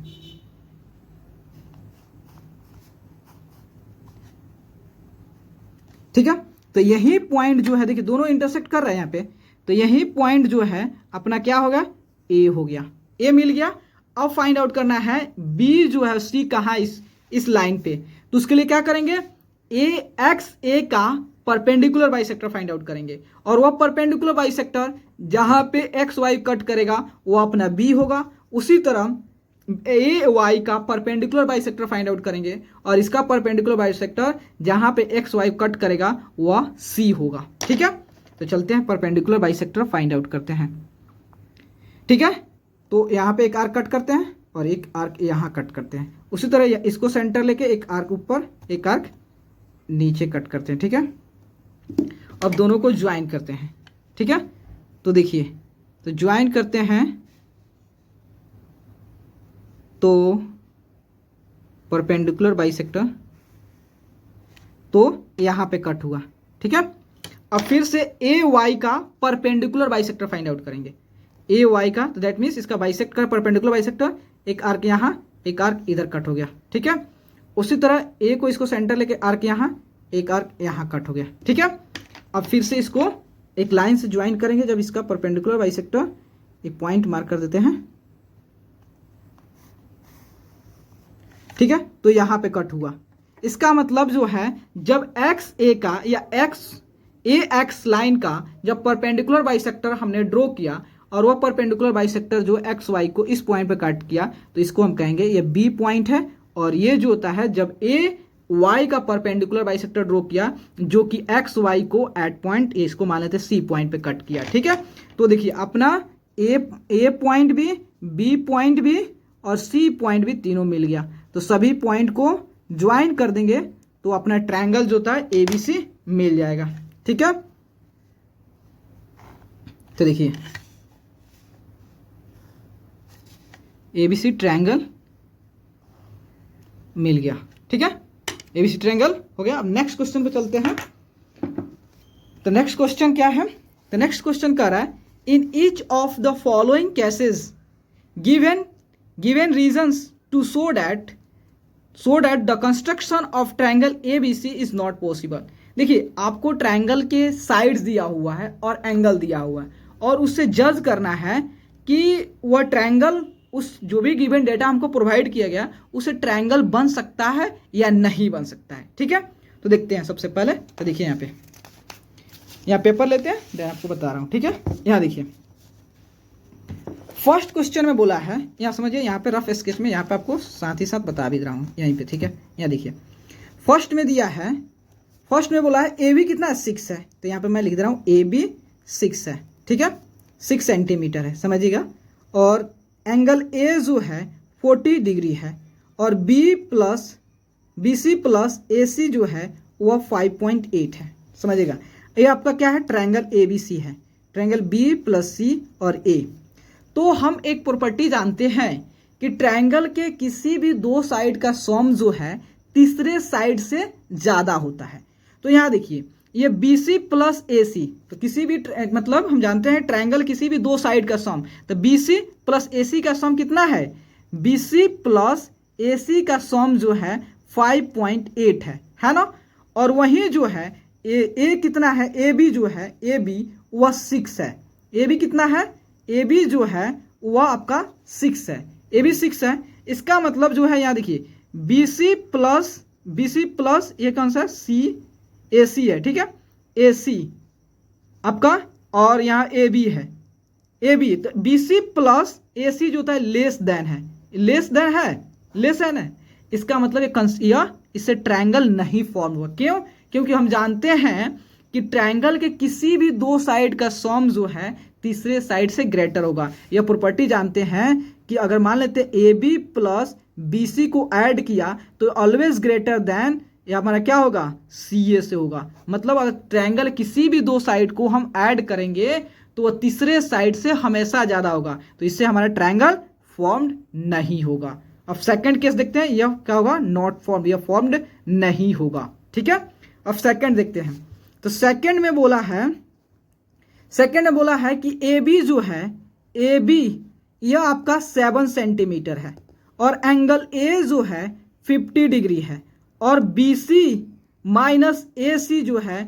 ठीक है। तो यही पॉइंट जो है, देखिए दोनों इंटरसेक्ट कर रहे हैं यहाँ पे, तो यही पॉइंट जो है अपना क्या होगा, ए हो गया, ए मिल गया। अब फाइंड आउट करना है बी जो है, सी कहाँ, इस लाइन पे। तो उसके लिए क्या करेंगे, ए एक्स ए का परपेंडिकुलर बाइसेक्टर फाइंड आउट करेंगे, और वह परपेंडिकुलर बाइसेक्टर जहां पे एक्स वाई कट करेगा वो अपना बी होगा। उसी तरह ए वाई का परपेंडिकुलर बाइसेक्टर फाइंड आउट करेंगे, और इसका परपेंडिकुलर बाइसेक्टर जहां पे एक्स वाई कट करेगा वह सी होगा, ठीक है। तो चलते हैं परपेंडिकुलर बाइसेक्टर फाइंड आउट करते हैं, ठीक है। तो यहाँ पे एक आर्क कट करते हैं और एक आर्क यहाँ कट करते हैं। उसी तरह इसको सेंटर लेके एक आर्क ऊपर एक आर्क नीचे कट करते हैं, ठीक है। अब दोनों को ज्वाइन करते हैं, ठीक है। तो देखिए, तो ज्वाइन करते हैं तो परपेंडिकुलर बाइसेक्टर, तो यहाँ पे कट हुआ, ठीक है। अब फिर से ए वाई का परपेंडिकुलर बाइसेक्टर फाइंड आउट करेंगे, ए वाई का, तो दैट मीन्स इसका बाइसेक्ट का परपेंडिकुलर बाइसेक्टर, एक आर्क यहाँ एक आर्क इधर कट हो गया, ठीक है। उसी तरह ए को इसको सेंटर लेके आर्क यहाँ एक आर्क यहाँ कट हो गया, ठीक है। अब फिर से इसको एक लाइन से ज्वाइन करेंगे, जब इसका परपेंडिकुलर बाइसेक्टर, एक पॉइंट मार्क कर देते हैं, ठीक है, तो यहाँ पे कट हुआ। इसका मतलब जो है जब एक्स ए का या एक्स लाइन का जब परपेंडिकुलर बाइसेक्टर हमने ड्रॉ किया और वह परपेंडिकुलर बाइसेक्टर जो एक्स वाई को इस पॉइंट पे कट किया, तो इसको हम कहेंगे ये बी पॉइंट है। और ये जो होता है जब ए वाई का परपेंडिकुलर बाइसेक्टर ड्रॉ किया जो कि एक्स वाई को एट पॉइंट, इसको मान लेते हैं सी पॉइंट पे कट किया। ठीक है, तो देखिए अपना ए पॉइंट भी, बी पॉइंट भी और सी पॉइंट भी तीनों मिल गया। तो सभी पॉइंट को ज्वाइन कर देंगे तो अपना ट्रायंगल जो होता है एबीसी मिल जाएगा। ठीक है, तो देखिए एबीसी ट्रायंगल मिल गया। ठीक है, एबीसी ट्रायंगल हो गया। अब नेक्स्ट क्वेश्चन पे चलते हैं। तो नेक्स्ट क्वेश्चन क्या है? तो नेक्स्ट क्वेश्चन कह रहा है in each of the following cases given reasons to show that the construction of triangle A B C is not possible. देखिए आपको ट्रायंगल के साइड्स दिया हुआ है और एंगल दिया हुआ है और उससे जज करना है कि वह ट्रायंगल उस जो भी गिवन डेटा हमको प्रोवाइड किया गया उसे ट्रायंगल बन सकता है या नहीं बन सकता है। ठीक है, तो देखते हैं सबसे पहले। तो देखिए यहाँ पेपर लेते हैं, मैं आपको बता रहा हूँ। ठीक है, यहाँ देखिए फर्स्ट क्वेश्चन में बोला है, यहाँ समझिए, यहाँ पे रफ स्केच में यहाँ पे आपको साथ ही साथ बता भी रहा हूँ यहीं पे। ठीक है, यहाँ देखिए फर्स्ट में दिया है, फर्स्ट में बोला है ए बी कितना 6 है, तो यहाँ पे मैं लिख दे रहा हूँ ए बी 6 है। ठीक है, 6 सेंटीमीटर है, समझिएगा। और एंगल ए जो है 40 डिग्री है और बी सी प्लस ए सी जो है वह 5.8 है, समझिएगा। ये आपका क्या है? ट्रायंगल ए बी सी है, ट्रायंगल बी प्लस सी और ए। तो हम एक प्रॉपर्टी जानते हैं कि ट्रायंगल के किसी भी दो साइड का सम जो है तीसरे साइड से ज़्यादा होता है। तो यहाँ देखिए ये बी सी प्लस ए सी, तो किसी भी मतलब हम जानते हैं ट्रायंगल किसी भी दो साइड का सम, तो बी सी प्लस ए सी का सम कितना है? बी सी प्लस ए सी का सम जो है 5.8 है ना। और वहीं जो है ए कितना है? ए बी जो है, ए बी वह 6 है। ए बी कितना है? ए बी जो है वह आपका 6 है, ए बी 6 है। इसका मतलब जो है यहाँ देखिए बी सी प्लस ये कौन सा? सी ए सी है। ठीक है, ए सी आपका, और यहाँ ए बी है, ए बी। तो बी सी प्लस ए सी जो होता है लेस देन है, लेस देन है। इसका मतलब ये इससे ट्रायंगल नहीं फॉर्म हुआ। क्यों? क्योंकि हम जानते हैं कि ट्रायंगल के किसी भी दो साइड का सम जो है तीसरे साइड से ग्रेटर होगा। यह प्रॉपर्टी जानते हैं कि अगर मान लेते A B plus B C को ऐड किया तो ऑलवेज ग्रेटर देन या हमारा क्या होगा? सी ए से होगा। मतलब अगर ट्रायंगल किसी भी दो साइड को हम ऐड करेंगे तो वह तीसरे साइड से हमेशा ज़्यादा होगा, तो इससे हमारा ट्रायंगल फॉर्म्ड नहीं होगा। अब सेकंड केस देखते हैं, यह क्या होगा? नॉट फॉर्म्ड, यह फॉर्म्ड नहीं होगा। ठीक है, अब सेकंड देखते हैं। तो सेकंड में बोला है कि ए बी जो है, ए बी यह आपका 7 सेंटीमीटर है और एंगल ए जो है 50 डिग्री है और बी सी माइनस ए सी जो है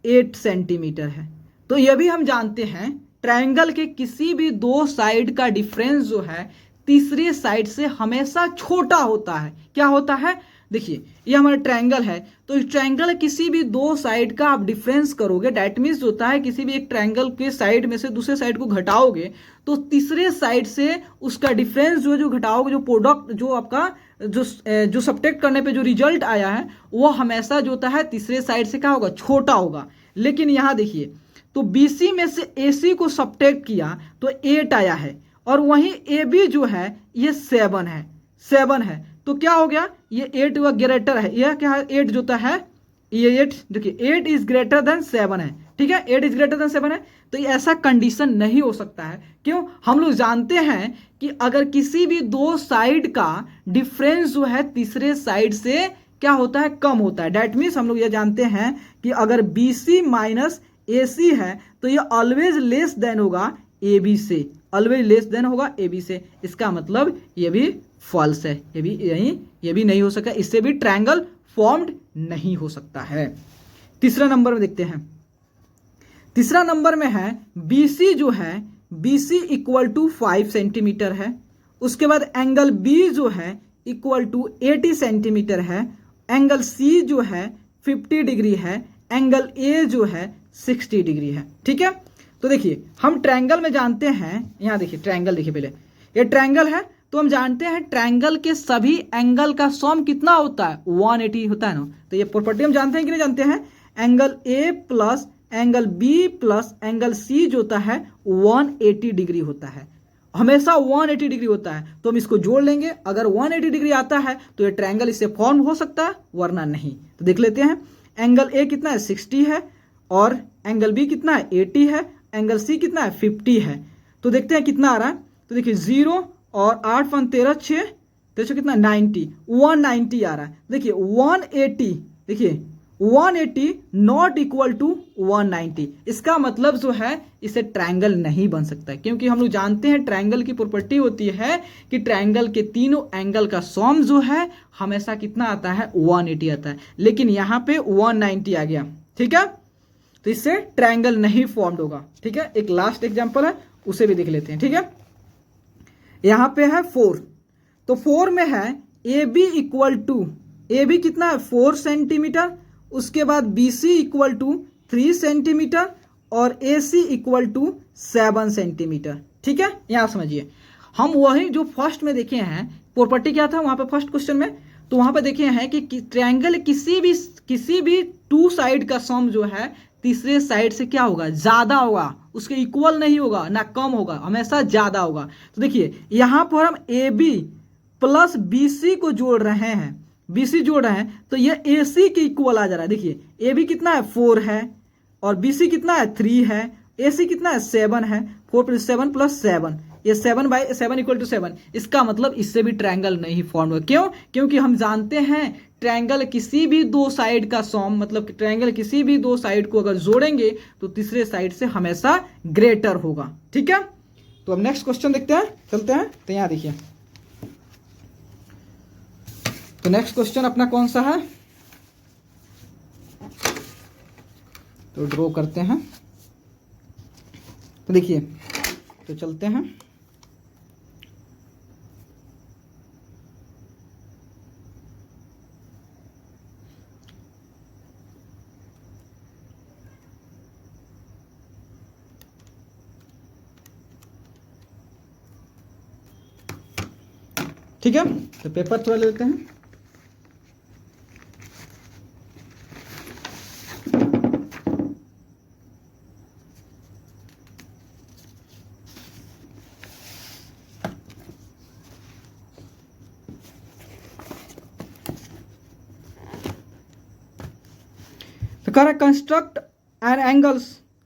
8 सेंटीमीटर है। तो यह भी हम जानते हैं ट्रायंगल के किसी भी दो साइड का डिफरेंस जो है तीसरे साइड से हमेशा छोटा होता है। क्या होता है? देखिए ये हमारा ट्रायंगल है, तो इस ट्रायंगल किसी भी दो साइड का आप डिफरेंस करोगे, डैट मीन्स होता है किसी भी एक ट्रायंगल के साइड में से दूसरे साइड को घटाओगे तो तीसरे साइड से उसका डिफरेंस जो घटाओगे, जो प्रोडक्ट जो आपका जो सब्ट्रैक्ट करने पे जो रिजल्ट आया है वो हमेशा जो होता है तीसरे साइड से क्या होगा? छोटा होगा। लेकिन यहाँ देखिए तो BC में से AC को सब्ट्रैक्ट किया तो 8 आया है और वहीं AB जो है ये 7 है। तो क्या हो गया? ये 8 हुआ ग्रेटर है, यह क्या है? 8 जो है ये 8, देखिए 8 इज ग्रेटर देन 7 है। ठीक है, 8 इज ग्रेटर देन 7 है। तो ये ऐसा कंडीशन नहीं हो सकता है। क्यों? हम लोग जानते हैं कि अगर किसी भी दो साइड का डिफरेंस जो है तीसरे साइड से क्या होता है? कम होता है। डैट मीन्स हम लोग ये जानते हैं कि अगर BC माइनस AC है तो ये ऑलवेज लेस देन होगा AB से, ऑलवेज लेस देन होगा AB से। इसका मतलब ये भी फॉल्स है, ये भी नहीं हो सकता, इससे भी ट्रायंगल फॉर्म्ड नहीं हो सकता है। तीसरा नंबर में देखते हैं। तीसरा नंबर में है BC जो है BC इक्वल टू 5 सेंटीमीटर है। उसके बाद एंगल B जो है इक्वल टू 80 सेंटीमीटर है, एंगल सी जो है 50 डिग्री है, एंगल ए जो है 60 डिग्री है। ठीक है, तो देखिए हम ट्रायंगल में जानते हैं, यहाँ देखिए ट्रायंगल देखिए, पहले ये ट्रायंगल है तो हम जानते हैं ट्रायंगल के सभी एंगल का सम कितना होता है, 180 होता है ना। तो ये प्रॉपर्टी हम जानते हैं कि नहीं जानते हैं, angle A plus angle B plus angle C जो होता है 180 डिग्री होता है, हमेशा 180 डिग्री होता है। तो हम इसको जोड़ लेंगे, अगर 180 डिग्री आता है तो ये ट्रायंगल इससे फॉर्म हो सकता है, वरना नहीं। तो देख लेते हैं, एंगल ए कितना है 60 है, और एंगल बी कितना है 80 है, एंगल सी कितना है 50 है। तो देखते हैं कितना आ रहा है, तो देखिए 0 और 8 1 13 6 13 कितना 90, 190 आ रहा है। देखिए 180, देखिए 180 नॉट इक्वल टू 190, इसका मतलब जो है इसे ट्रायंगल नहीं बन सकता है, क्योंकि हम लोग जानते हैं ट्रायंगल की प्रॉपर्टी होती है कि ट्रायंगल के तीनों एंगल का सम जो है हमेशा कितना आता है, 180 आता है, लेकिन यहाँ पे 190 आ गया। ठीक है, तो इससे ट्रायंगल नहीं फॉर्म्ड होगा। ठीक है, एक लास्ट एग्जांपल है उसे भी देख लेते हैं। ठीक है, यहाँ पे है 4, तो 4 में है A B equal to, A B कितना है 4 सेंटीमीटर, उसके बाद B C equal to 3 centimetre और A C equal to 7 centimetre. ठीक है, यहाँ समझिए हम वही जो फर्स्ट में देखे हैं प्रॉपर्टी क्या था वहां पे फर्स्ट क्वेश्चन में, तो वहां पे देखे हैं कि ट्रायंगल किसी भी टू साइड का सम जो है तीसरे साइड से क्या होगा, ज्यादा होगा, उसके इक्वल नहीं होगा ना कम होगा, हमेशा ज्यादा होगा। तो देखिए यहां पर हम A B plus B C को जोड़ रहे हैं, BC जोड़ रहे हैं, तो ये AC के इक्वल आ जा रहा है। देखिए AB कितना है 4 है, और BC कितना है 3 है, AC कितना है 7 है, 4 + 7 + 7, ये 7/7 = 7। इसका मतलब इससे भी ट्रायंगल नहीं फॉर्म होगा। क्यों? क्योंकि हम जानते हैं ट्रायंगल किसी भी दो साइड का सम, मतलब ट्रायंगल किसी भी दो साइड को अगर जोड़ेंगे तो तीसरे साइड से हमेशा ग्रेटर होगा। ठीक है, तो अब नेक्स्ट क्वेश्चन देखते हैं, चलते हैं। तो यहाँ देखिए, तो नेक्स्ट क्वेश्चन अपना कौन सा है, तो ड्रॉ करते हैं। तो देखिए, तो चलते हैं। ठीक है, तो पेपर थोड़ा ले लेते हैं। तो कह रहा है construct an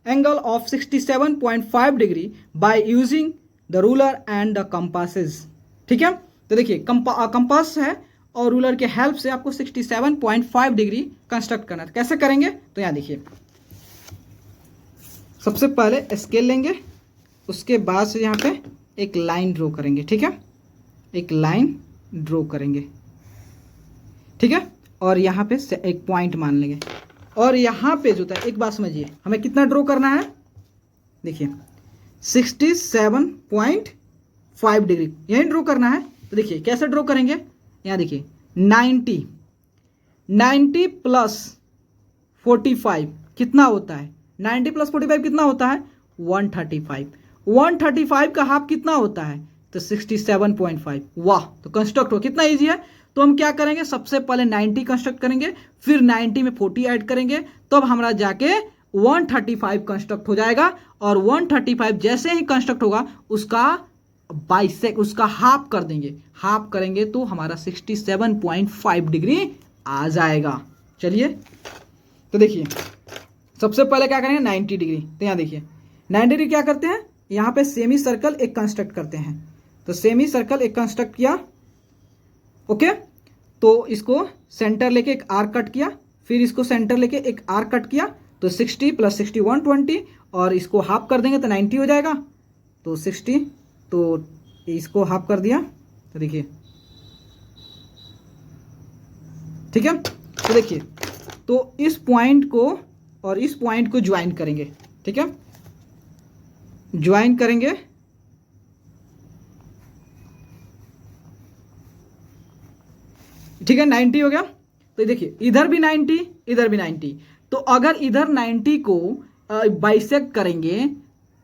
angle of 67.5 degree by using the ruler and the compasses. ठीक है, तो देखिए कंपास है और रूलर के हेल्प से आपको 67.5 डिग्री कंस्ट्रक्ट करना है। तो कैसे करेंगे, तो यहाँ देखिए, सबसे पहले स्केल लेंगे, उसके बाद से यहाँ पे एक लाइन ड्रॉ करेंगे। ठीक है, एक लाइन ड्रॉ करेंगे। ठीक है, और यहाँ पे एक पॉइंट मान लेंगे, और यहाँ पे जो था, एक बात समझिए, हमें कितना ड्रॉ करना है, देखिए 67.5 डिग्री यही ड्रॉ करना है। तो देखिए कैसे ड्रॉ करेंगे, यहाँ देखिए 90 प्लस 45 कितना होता है, 90 प्लस 45 कितना होता है 135 का हाफ कितना होता है, तो 67.5। वाह, तो कंस्ट्रक्ट हो कितना ईजी है। तो हम क्या करेंगे, सबसे पहले 90 कंस्ट्रक्ट करेंगे, फिर 90 में 40 ऐड करेंगे, तब हमारा जाके 135 कंस्ट्रक्ट हो जाएगा। और 135 जैसे ही कंस्ट्रक्ट होगा उसका बाइसेक, उसका हाफ कर देंगे, हाफ करेंगे तो हमारा 67.5 डिग्री आ जाएगा। चलिए, तो देखिए सबसे पहले क्या करेंगे 90 डिग्री। तो यहाँ देखिए 90 डिग्री क्या करते हैं, यहाँ पे सेमी सर्कल एक कंस्ट्रक्ट करते हैं। तो सेमी सर्कल एक कंस्ट्रक्ट किया, ओके, तो इसको सेंटर लेके एक आर्क कट किया, फिर इसको सेंटर लेके एक आर्क कट किया, तो 60 + 60 120, और इसको हाफ कर देंगे तो 90 हो जाएगा। तो 60, तो इसको हाफ कर दिया, तो देखिए, ठीक है। तो देखिए, तो इस पॉइंट को और इस पॉइंट को ज्वाइन करेंगे। ठीक है, ज्वाइन करेंगे, ठीक है 90 हो गया। तो देखिए इधर भी 90, इधर भी 90। तो अगर इधर 90 को बाइसेक्ट करेंगे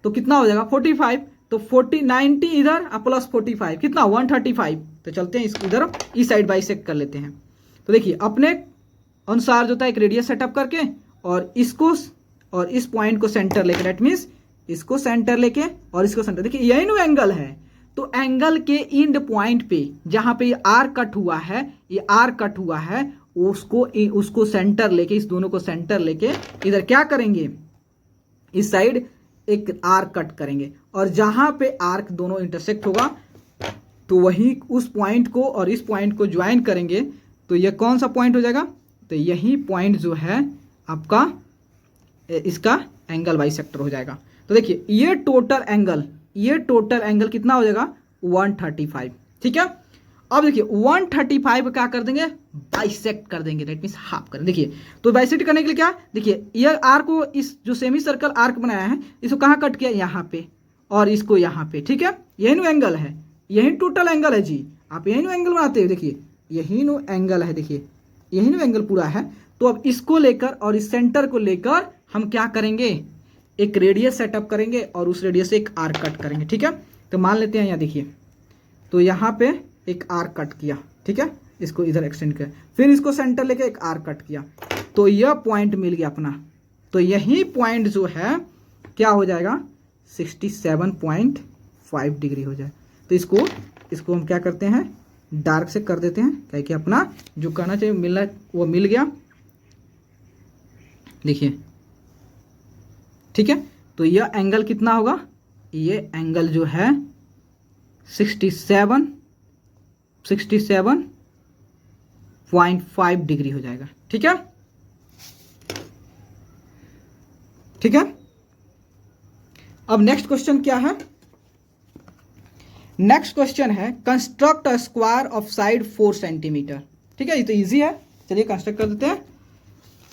तो कितना हो जाएगा 45। तो 40 90 इधर प्लस 45 कितना 135। तो चलते हैं इधर इस साइड बाइसेक्ट कर लेते हैं। तो देखिए अपने अनुसार जो था एक रेडियस सेटअप करके और इसको और इस पॉइंट को सेंटर लेके, दैट मीन्स इसको सेंटर लेके और इसको सेंटर, देखिए यही नो एंगल है। तो एंगल के इंड पॉइंट पे जहां पे ये आर कट हुआ है, ये आर कट हुआ है, उसको सेंटर लेके, इस दोनों को सेंटर लेके इधर क्या करेंगे, इस साइड एक आर्क कट करेंगे और जहां पे आर्क दोनों इंटरसेक्ट होगा तो वही उस पॉइंट को और इस पॉइंट को ज्वाइन करेंगे। तो ये कौन सा पॉइंट हो जाएगा, तो यही पॉइंट जो है आपका इसका एंगल बाइसेक्टर हो जाएगा। तो देखिए ये टोटल एंगल कितना हो जाएगा 135। ठीक है, अब देखिए 135 क्या कर देंगे, बाइसेक्ट कर देंगे, दैट मीन्स हाफ कर। देखिए तो बाइसेक्ट करने के लिए क्या, देखिए ये आर्क को, इस जो सेमी सर्कल आर्क बनाया है इसको कहाँ कट किया, यहाँ पे, और इसको यहाँ पे। ठीक है, यही नो एंगल है, यही टोटल एंगल है जी। आप यही नो एंगल बनाते हो, देखिए यही नो एंगल है, देखिए यही नो एंगल पूरा है। तो अब इसको लेकर और इस सेंटर को लेकर हम क्या करेंगे, एक रेडियस सेटअप करेंगे और उस रेडियस से एक आर्क कट करेंगे। ठीक है, तो मान लेते हैं यहाँ देखिए, तो यहाँ पे एक आर्क कट किया। ठीक है, इसको इधर एक्सटेंड किया, फिर इसको सेंटर लेके एक आर्क कट किया, तो यह पॉइंट मिल गया अपना। तो यही पॉइंट जो है क्या हो जाएगा 67.5 डिग्री हो जाए। तो इसको हम क्या करते हैं, डार्क से कर देते हैं, क्या कि अपना जो करना चाहिए मिलना वो मिल गया। देखिए ठीक है, तो यह एंगल कितना होगा, ये एंगल जो है 67.5 डिग्री हो जाएगा। ठीक है, ठीक है। अब नेक्स्ट क्वेश्चन क्या है, नेक्स्ट क्वेश्चन है construct a square of side 4 centimetre. ठीक है, ये तो इजी है, चलिए कंस्ट्रक्ट कर देते हैं।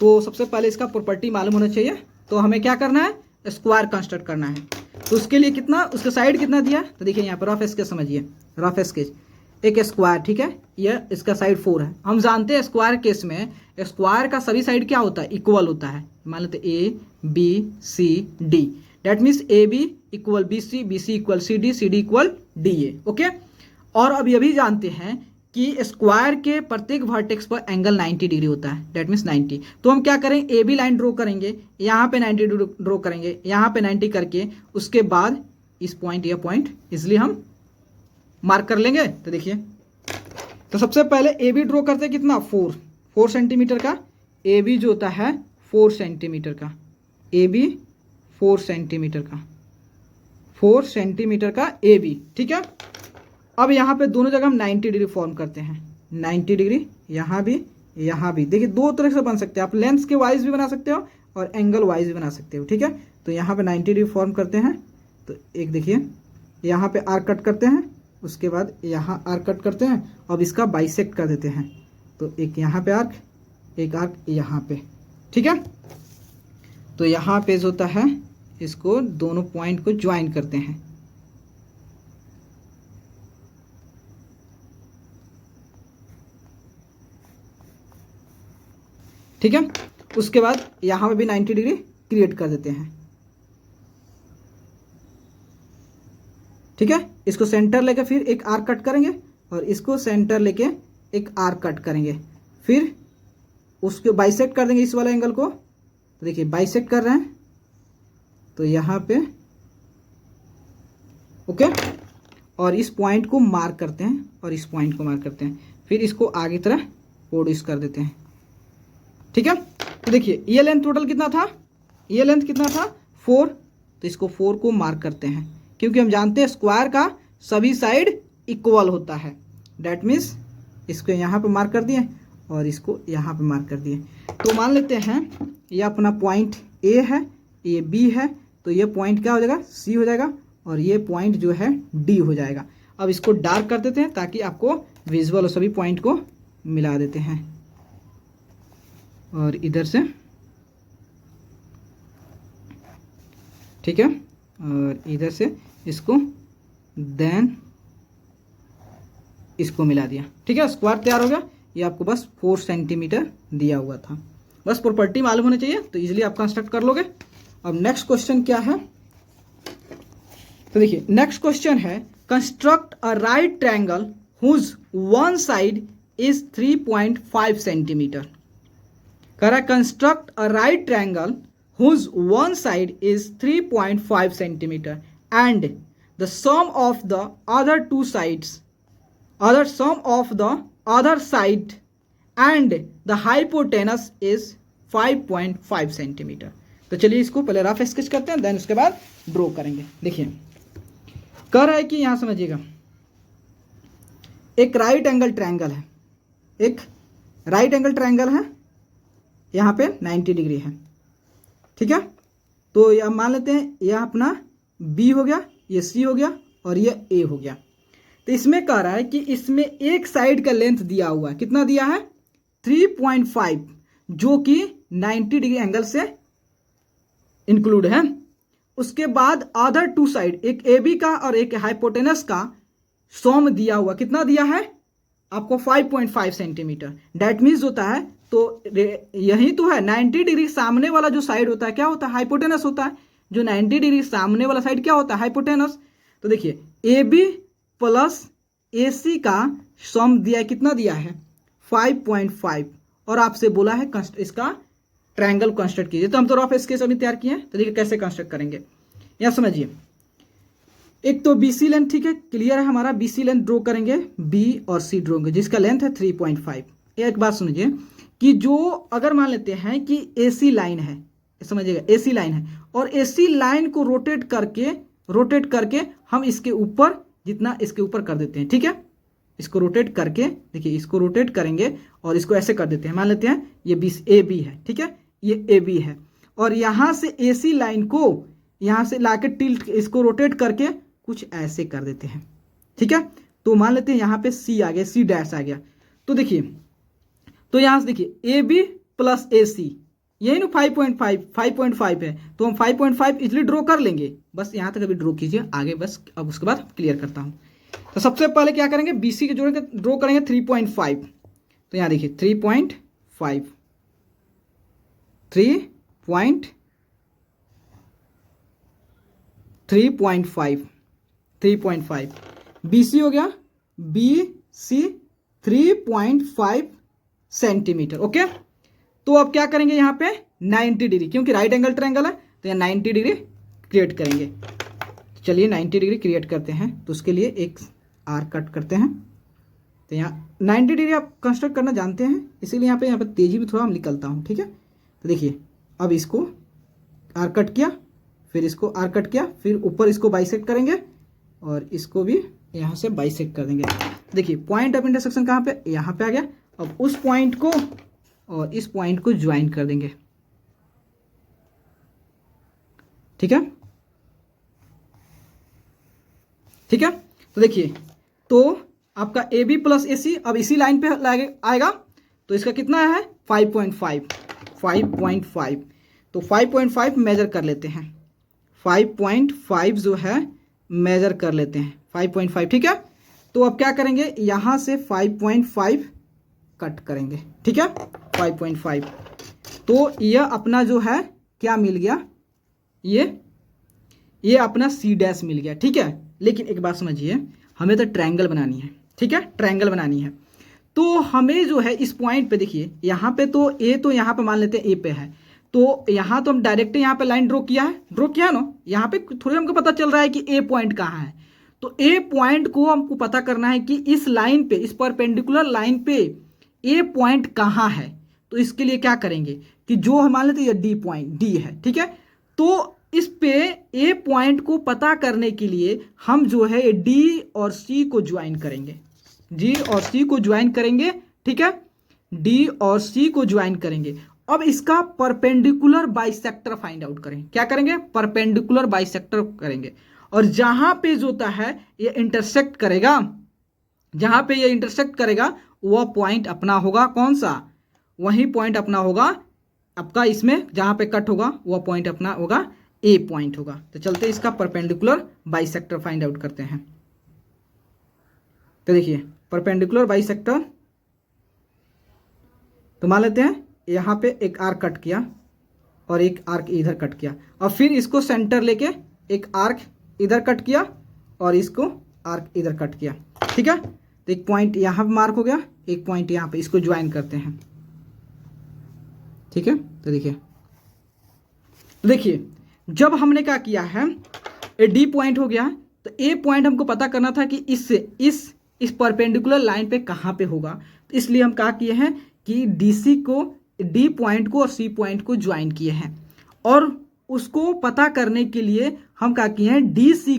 तो सबसे पहले इसका प्रॉपर्टी मालूम होना चाहिए। तो हमें क्या करना है, स्क्वायर कंस्ट्रक्ट करना है। तो उसके लिए कितना, उसका साइड कितना दिया, तो देखिए यहाँ पर रफ स्केच समझिए, रफ स्केच एक स्क्वायर। ठीक है, यह इसका साइड 4 है। हम जानते हैं स्क्वायर केस में स्क्वायर का सभी साइड क्या होता है, इक्वल होता है। मान लेते A B C D, that means A B equal B C equal C D equal D A. Okay, और अब ये भी जानते हैं कि स्क्वायर के प्रत्येक वर्टेक्स पर एंगल 90 डिग्री होता है, दैट मीन्स 90। तो हम क्या करें, ए बी लाइन ड्रॉ करेंगे, यहाँ पे 90 ड्रॉ करेंगे, यहाँ पे 90 करके उसके बाद इस पॉइंट, यह पॉइंट इसलिए हम मार्क कर लेंगे। तो देखिए, तो सबसे पहले ए बी ड्रॉ करते हैं कितना 4 सेंटीमीटर का, ए बी जो होता है 4 सेंटीमीटर का, ए बी 4 सेंटीमीटर का, 4 सेंटीमीटर का ए बी। ठीक है, अब यहाँ पे दोनों जगह हम 90 डिग्री फॉर्म करते हैं, 90 डिग्री यहाँ भी यहाँ भी। देखिए दो तरह से बन सकते हैं, आप लेंथ के वाइज भी बना सकते हो और एंगल वाइज भी बना सकते हो। ठीक है, तो यहाँ पे 90 डिग्री फॉर्म करते हैं। तो एक देखिए यहाँ पे आर्क कट करते हैं, उसके बाद यहाँ आर्क कट करते हैं, अब इसका बाइसेक्ट कर देते हैं। तो एक यहाँ पे आर्क, एक आर्क यहाँ पे। ठीक है, तो यहाँ पे जो होता है इसको दोनों पॉइंट को ज्वाइन करते हैं। ठीक है, उसके बाद यहाँ पे भी 90 डिग्री क्रिएट कर देते हैं। ठीक है, इसको सेंटर लेके फिर एक आर्क कट करेंगे और इसको सेंटर लेके एक आर्क कट करेंगे, फिर उसको बाइसेक्ट कर देंगे इस वाले एंगल को। तो देखिए बाइसेक्ट कर रहे हैं, तो यहाँ पे ओके, और इस पॉइंट को मार्क करते हैं और इस पॉइंट को मार्क करते हैं, फिर इसको आगे तरह प्रोड्यूस कर देते हैं। ठीक है, तो देखिए ये लेंथ टोटल कितना था, ये लेंथ कितना था 4। तो इसको 4 को मार्क करते हैं, क्योंकि हम जानते हैं स्क्वायर का सभी साइड इक्वल होता है, दैट मीन्स इसको यहाँ पे मार्क कर दिए और इसको यहाँ पे मार्क कर दिए। तो मान लेते हैं ये अपना पॉइंट ए है, ये बी है, तो ये पॉइंट क्या हो जाएगा सी हो जाएगा और ये पॉइंट जो है डी हो जाएगा। अब इसको डार्क कर देते हैं ताकि आपको विजुअल हो, सभी पॉइंट को मिला देते हैं और इधर से। ठीक है, और इधर से इसको देन इसको मिला दिया। ठीक है, स्क्वायर तैयार हो गया। ये आपको बस 4 सेंटीमीटर दिया हुआ था। बस प्रॉपर्टी मालूम होनी चाहिए तो इजीली आप कंस्ट्रक्ट कर लोगे। अब नेक्स्ट क्वेश्चन क्या है, तो देखिए नेक्स्ट क्वेश्चन है construct a right triangle whose one side is 3.5 centimetre. कह रहा है construct a right triangle whose one side is 3.5 centimetre and the sum of the other two sides sum of the other side and the hypotenuse is 5.5 centimetre. तो चलिए इसको पहले rough sketch करते हैं, then उसके बाद ड्रॉ करेंगे। देखिए कह रहा है कि यहां समझिएगा एक राइट एंगल ट्रायंगल है, एक राइट एंगल ट्रायंगल है, यहाँ पे 90 डिग्री है, ठीक है। तो यह मान लेते हैं यह अपना बी हो गया, ये सी हो गया और ये ए हो गया। तो इसमें कह रहा है कि इसमें एक साइड का लेंथ दिया हुआ है, कितना दिया है 3.5, जो कि 90 डिग्री एंगल से इंक्लूड है। उसके बाद अदर टू साइड, एक ए बी का और एक हाइपोटेनस का सम दिया हुआ, कितना दिया है आपको 5.5 सेंटीमीटर। डैट मीन्स होता है, तो यही तो है 90 डिग्री सामने वाला जो साइड होता है क्या होता है, हाइपोटेनस होता है। जो 90 डिग्री सामने वाला साइड क्या होता है, हाइपोटेनस। तो देखिए ए बी प्लस ए सी का सम दिया है, कितना दिया है 5.5, और आपसे बोला है इसका ट्रायंगल कंस्ट्रक्ट कीजिए। तो हम तो रफ स्केच अभी तैयार किए हैं, तो देखिए कैसे कंस्ट्रक्ट करेंगे। यहां समझिए एक तो बीसी लेंथ, ठीक है, क्लियर है हमारा, बीसी लेंथ ड्रॉ करेंगे, बी और सी ड्रॉ करेंगे, जिसका लेंथ है 3.5। एक बात समझिए कि जो अगर मान लेते हैं कि एसी लाइन है, समझिएगा एसी लाइन है, और एसी लाइन को रोटेट करके हम इसके ऊपर जितना इसके ऊपर कर देते हैं, ठीक है। इसको रोटेट करके देखिए, इसको रोटेट करेंगे और इसको ऐसे कर देते हैं। मान लेते हैं ये बी ए बी है, ठीक है, ये ए बी है, और यहां से एसी लाइन को यहां से लाके टिल्ट इसको रोटेट करके कुछ ऐसे कर देते हैं, ठीक है। तो मान लेते हैं यहाँ पे सी आ गया, सी डैश आ गया। तो देखिए, तो यहां से देखिए ए बी प्लस ए सी, यही ना 5.5 है, तो हम 5.5 इजिली ड्रॉ कर लेंगे। बस यहाँ तक अभी ड्रॉ कीजिए, आगे बस अब उसके बाद क्लियर करता हूँ। तो सबसे पहले क्या करेंगे, बीसी के जोड़ेंगे, ड्रॉ करेंगे 3.5। तो यहाँ देखिए 3.5 बीसी हो गया, बी सी 3.5 सेंटीमीटर, ओके। तो अब क्या करेंगे यहाँ पे 90 डिग्री, क्योंकि राइट एंगल ट्रायंगल है तो यहाँ 90 डिग्री क्रिएट करेंगे। चलिए 90 डिग्री क्रिएट करते हैं, तो उसके लिए एक आर्क कट करते हैं। तो यहाँ 90 डिग्री आप कंस्ट्रक्ट करना जानते हैं, इसीलिए यहाँ पे तेजी में थोड़ा हम निकलता हूँ, ठीक है। तो देखिए अब इसको आर्क कट किया, फिर इसको आर्क कट किया, फिर ऊपर इसको बाइसेक्ट करेंगे और इसको भी यहाँ से बाइसेक्ट कर देंगे। देखिए पॉइंट ऑफ इंटरसेक्शन कहाँ पे, यहाँ पे आ गया। अब उस पॉइंट को और इस पॉइंट को ज्वाइन कर देंगे, ठीक है, ठीक है। तो देखिए, तो आपका ए बी प्लस ए सी अब इसी लाइन पे आएगा, तो इसका कितना है 5.5। तो 5.5 मेजर कर लेते हैं, 5.5 जो है मेजर कर लेते हैं 5.5, ठीक है। तो अब क्या करेंगे, यहां से 5.5 कट करेंगे, ठीक है, 5.5। तो यह अपना जो है क्या मिल गया, ये अपना सी डैश मिल गया, ठीक है। लेकिन एक बात समझिए, हमें तो ट्रायंगल बनानी है, ठीक है, ट्रायंगल बनानी है। तो हमें जो है इस पॉइंट पे देखिए, यहाँ पे तो ए, तो यहाँ पे मान लेते हैं ए पे है, तो यहाँ तो हम डायरेक्ट यहाँ पे लाइन ड्रॉ किया है ना। यहाँ पे थोड़ी हमको पता चल रहा है कि ए पॉइंट कहाँ है, तो ए पॉइंट को हमको पता करना है कि इस लाइन पे, इस परपेंडिकुलर लाइन पे ए पॉइंट कहाँ है। तो इसके लिए क्या करेंगे कि जो हम मान लेते हैं ये डी पॉइंट, डी है, ठीक है। तो इस पे ए पॉइंट को पता करने के लिए हम जो है डी और सी को ज्वाइन करेंगे, डी और सी को ज्वाइन करेंगे, ठीक है, डी और सी को ज्वाइन करेंगे। अब इसका परपेंडिकुलर बाइसेक्टर फाइंड आउट करें, क्या करेंगे, परपेंडिकुलर बाइसेक्टर करेंगे। और जहां पे जो होता है ये इंटरसेक्ट करेगा, जहां पे ये इंटरसेक्ट करेगा वह पॉइंट अपना होगा कौन सा, वही पॉइंट अपना होगा आपका, इसमें जहां पे कट होगा वह पॉइंट अपना होगा ए पॉइंट होगा। तो चलते इसका परपेंडिकुलर बाइसेक्टर फाइंड आउट करते हैं। तो देखिए परपेंडिकुलर बाइसेक्टर तो मान लेते हैं यहाँ पे एक आर्क कट किया और एक आर्क इधर कट किया, और फिर इसको सेंटर लेके एक आर्क इधर कट किया और इसको आर्क इधर कट किया, ठीक है। तो एक पॉइंट यहाँ पे मार्क हो गया, एक पॉइंट यहाँ पे, इसको ज्वाइन करते हैं, ठीक है। तो देखिए जब हमने क्या किया है, ए डी पॉइंट हो गया, तो ए पॉइंट हमको पता करना था कि इससे इस परपेंडिकुलर लाइन पे कहाँ पे होगा, तो इसलिए हम क्या किए हैं कि डीसी को, डी पॉइंट को और सी पॉइंट को ज्वाइन किए हैं, और उसको पता करने के लिए हम क्या किए हैं, डीसी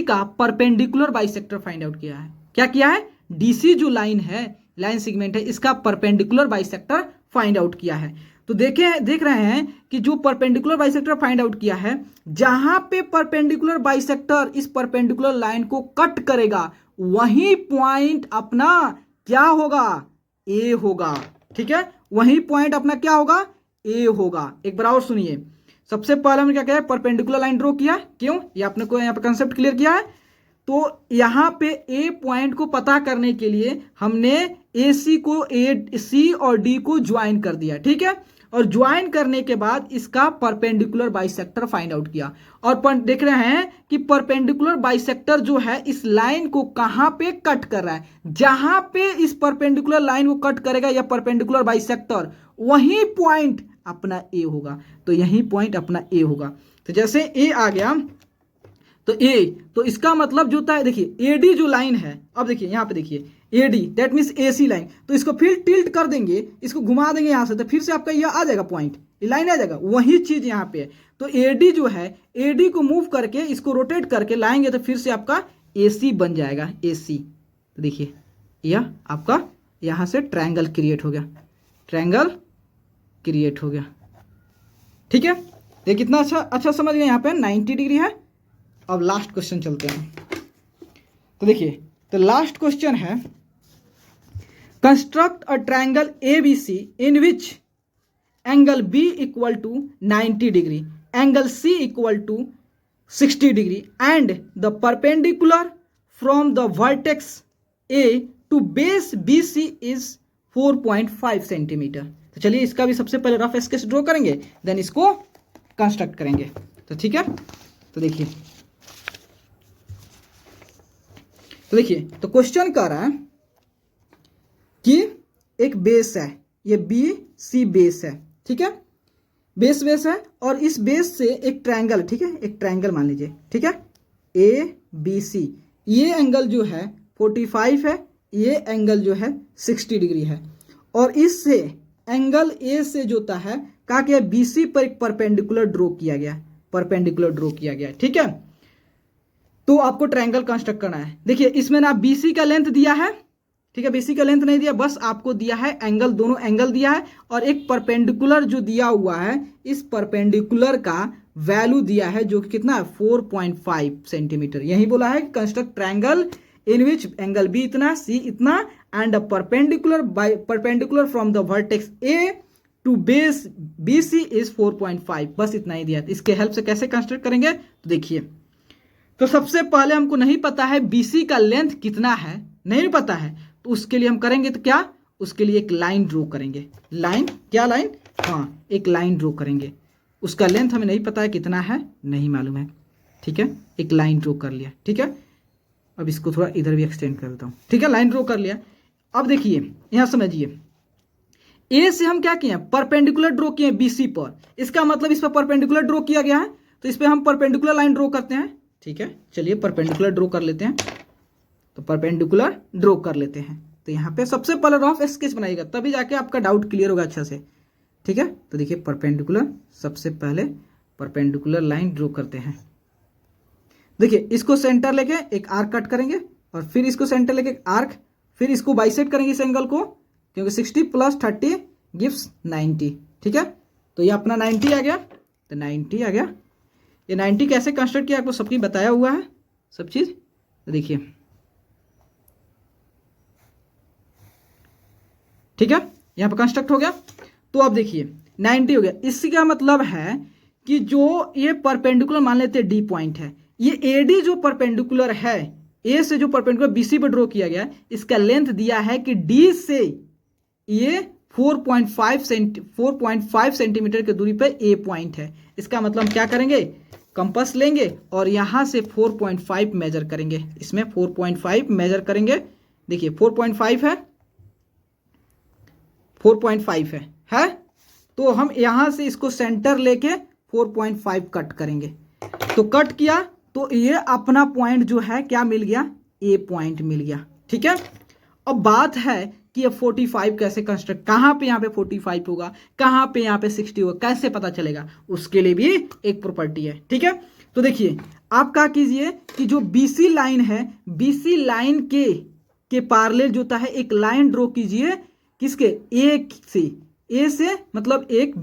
का परपेंडिकुलर बाइसेक्टर फाइंड आउट किया है। क्या किया है, डीसी जो लाइन है, लाइन सेगमेंट है, इसका परपेंडिकुलर बाइसेक्टर फाइंड आउट किया है। तो देख रहे हैं कि जो परपेंडिकुलर बाइसेक्टर फाइंड आउट किया है, जहां पे परपेंडिकुलर बाइसेक्टर इस परपेंडिकुलर लाइन को कट करेगा, वही पॉइंट अपना क्या होगा, ए होगा, ठीक है। वही पॉइंट अपना क्या होगा, ए होगा। एक बार और सुनिए, सबसे पहले हमने क्या किया है, परपेंडिकुलर लाइन ड्रॉ किया। क्यों, ये आपने को यहाँ पे कंसेप्ट क्लियर किया है। तो यहाँ पे ए पॉइंट को पता करने के लिए हमने ए सी को, ए सी और डी को ज्वाइन कर दिया, ठीक है। और ज्वाइन करने के बाद इसका परपेंडिकुलर बाइसेक्टर फाइंड आउट किया, और देख रहे हैं कि परपेंडिकुलर बाइसेक्टर जो है इस लाइन को कहां पे कट कर रहा है, जहां पे इस परपेंडिकुलर लाइन को कट करेगा या परपेंडिकुलर बाइसेक्टर, वही पॉइंट अपना ए होगा। तो यही पॉइंट अपना ए होगा। तो जैसे ए आ गया तो ए, तो इसका मतलब जो होता है, देखिए एडी जो लाइन है, अब देखिए यहाँ पे देखिए A D, that means A C line, तो इसको फिर टिल्ट कर देंगे, इसको घुमा देंगे यहाँ से, तो फिर से आपका ये आ जाएगा पॉइंट, ये लाइन आ जाएगा। वही चीज यहाँ पे है। तो एडी जो है, एडी को मूव करके इसको रोटेट करके लाएंगे तो फिर से आपका एसी बन जाएगा, एसी। तो देखिए यह आपका यहाँ से ट्रायंगल क्रिएट हो गया, ट्रायंगल क्रिएट हो गया, ठीक है। देखिए कितना अच्छा समझ गए। यहाँ पे 90 डिग्री है। अब लास्ट क्वेश्चन चलते हैं। तो देखिए, तो लास्ट क्वेश्चन है, construct a triangle ABC in which angle B equal to 90 degree, angle C equal to 60 degree and the perpendicular from the vertex A to base BC is 4.5 centimetre. तो चलिए इसका भी सबसे पहले रफ स्केच ड्रॉ करेंगे, then इसको construct करेंगे। तो ठीक है, तो देखिए, तो क्वेश्चन कह रहा है कि एक बेस है, ये BC बेस है, ठीक है, बेस है, और इस बेस से एक ट्रायंगल, ठीक है, एक ट्रायंगल मान लीजिए, ठीक है, ABC, ये एंगल जो है 45 है, ये एंगल जो है 60 डिग्री है, और इससे एंगल A से जो होता है कहा गया BC पर एक परपेंडिकुलर ड्रॉ किया गया, ठीक है। तो आपको ट्रायंगल कंस्ट्रक्ट करना है। देखिए इसमें ना BC का लेंथ दिया है, ठीक है, BC का लेंथ नहीं दिया, बस आपको दिया है एंगल, दोनों एंगल दिया है, और एक परपेंडिकुलर जो दिया हुआ है, इस परपेंडिकुलर का वैल्यू दिया है जो कि कितना है 4.5 सेंटीमीटर। यही बोला है construct triangle in which angle B इतना, C इतना, and a perpendicular from the vertex A to base BC is 4.5, बस इतना ही दिया। इसके हेल्प से कैसे कंस्ट्रक्ट करेंगे, तो देखिए, तो सबसे पहले हमको नहीं पता है BC का लेंथ कितना है, नहीं पता है, तो उसके लिए हम करेंगे तो क्या, उसके लिए एक लाइन ड्रॉ करेंगे। लाइन, क्या लाइन, हाँ, एक लाइन ड्रॉ करेंगे। उसका लेंथ हमें नहीं पता है कितना है, नहीं मालूम है, ठीक है, एक लाइन ड्रॉ कर लिया, ठीक है। अब इसको थोड़ा इधर भी एक्सटेंड कर देता हूँ, ठीक है, लाइन ड्रॉ कर लिया। अब देखिए यहाँ समझिए, ए से हम क्या किए, परपेंडिकुलर ड्रॉ किए BC पर, इसका मतलब इस पर परपेंडिकुलर ड्रॉ किया गया है, तो इस पर हम परपेंडिकुलर लाइन ड्रॉ करते हैं, ठीक है। चलिए परपेंडिकुलर ड्रॉ कर लेते हैं, तो परपेंडिकुलर ड्रॉ कर लेते हैं। तो यहाँ पे सबसे पहले रफ स्केच बनाइएगा, तभी जाके आपका डाउट क्लियर होगा अच्छा से, ठीक है। तो देखिए परपेंडिकुलर, सबसे पहले परपेंडिकुलर लाइन ड्रॉ करते हैं। देखिए इसको सेंटर लेके एक आर्क कट करेंगे, और फिर इसको सेंटर लेके एक आर्क, फिर इसको बाइसेक्ट करेंगे इस एंगल को, क्योंकि 60 प्लस 30 गिव्स 90, ठीक है। तो ये अपना 90 आ गया, तो 90 आ गया। ये 90 कैसे कंस्ट्रक्ट किया आपको सबकी बताया हुआ है, सब चीज। तो देखिए, ठीक है, यहाँ पर कंस्ट्रक्ट हो गया। तो अब देखिए 90 हो गया, इससे क्या मतलब है कि जो ये परपेंडिकुलर मान लेते हैं D पॉइंट है, ये AD जो परपेंडिकुलर है, A से जो परपेंडिकुलर BC पर ड्रॉ किया गया, इसका लेंथ दिया है कि D से ये 4.5 सेंटीमीटर की दूरी पे ए पॉइंट है। इसका मतलब हम क्या करेंगे, कंपास लेंगे और यहाँ से 4.5 मेजर करेंगे। इसमें 4.5 मेजर करेंगे। देखिए 4.5 है, 4.5 है तो हम यहाँ से इसको सेंटर लेके 4.5 कट करेंगे। तो कट किया तो ये अपना पॉइंट जो है क्या मिल गया, ए पॉइंट मिल गया। ठीक है, अब बात है कि ये 45 कैसे कंस्ट्रक्ट, कहाँ पे यहाँ पे 45 होगा, कहाँ पे यहाँ पे 60 होगा, कैसे पता चलेगा, उसके लिए भी एक प्रॉपर्टी है। ठीक है, तो देखिए आप क्या कीजिए कि जो BC लाइन है, BC लाइन के पैरेलल जो होता है एक लाइन ड्रॉ कीजिए, किसके, ए से मतलब एक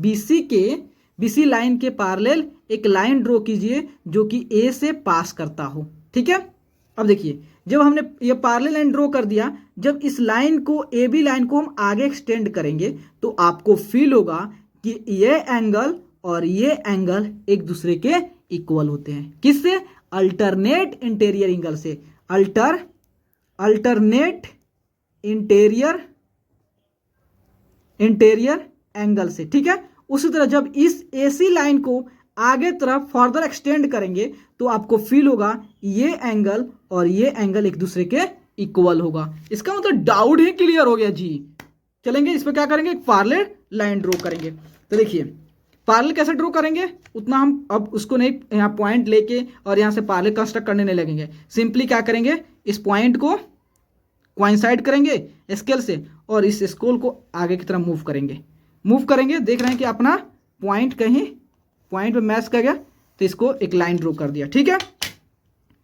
BC लाइन के पैरेलल एक लाइन ड्रॉ कीजिए जो कि ए से पास करता हो। ठीक है, अब देखिए जब हमने ये पैरेलल लाइन ड्रॉ कर दिया, जब इस लाइन को AB लाइन को हम आगे एक्सटेंड करेंगे तो आपको फील होगा कि ये एंगल और ये एंगल एक दूसरे के इक्वल होते हैं। किससे, अल्टरनेट इंटीरियर एंगल से, अल्टरनेट इंटीरियर एंगल से। ठीक है, उसी तरह जब इस AC लाइन को आगे तरफ फर्दर एक्सटेंड करेंगे तो आपको फील होगा ये एंगल और ये एंगल एक दूसरे के इक्वल होगा। इसका मतलब डाउट ही क्लियर हो गया जी। चलेंगे इस पर क्या करेंगे, एक पैरेलल लाइन ड्रॉ करेंगे। तो देखिए पैरेलल कैसे ड्रॉ करेंगे, उतना हम अब उसको नहीं यहाँ पॉइंट लेके और यहाँ से पैरेलल कंस्ट्रक्ट करने नहीं लगेंगे। सिंपली क्या करेंगे, इस पॉइंट को कोइंसाइड करेंगे स्केल से और इस स्केल को आगे की तरफ मूव करेंगे। देख रहे हैं कि अपना पॉइंट कहीं पॉइंट पे मैच कर गया, तो इसको एक लाइन ड्रॉ कर दिया। ठीक है,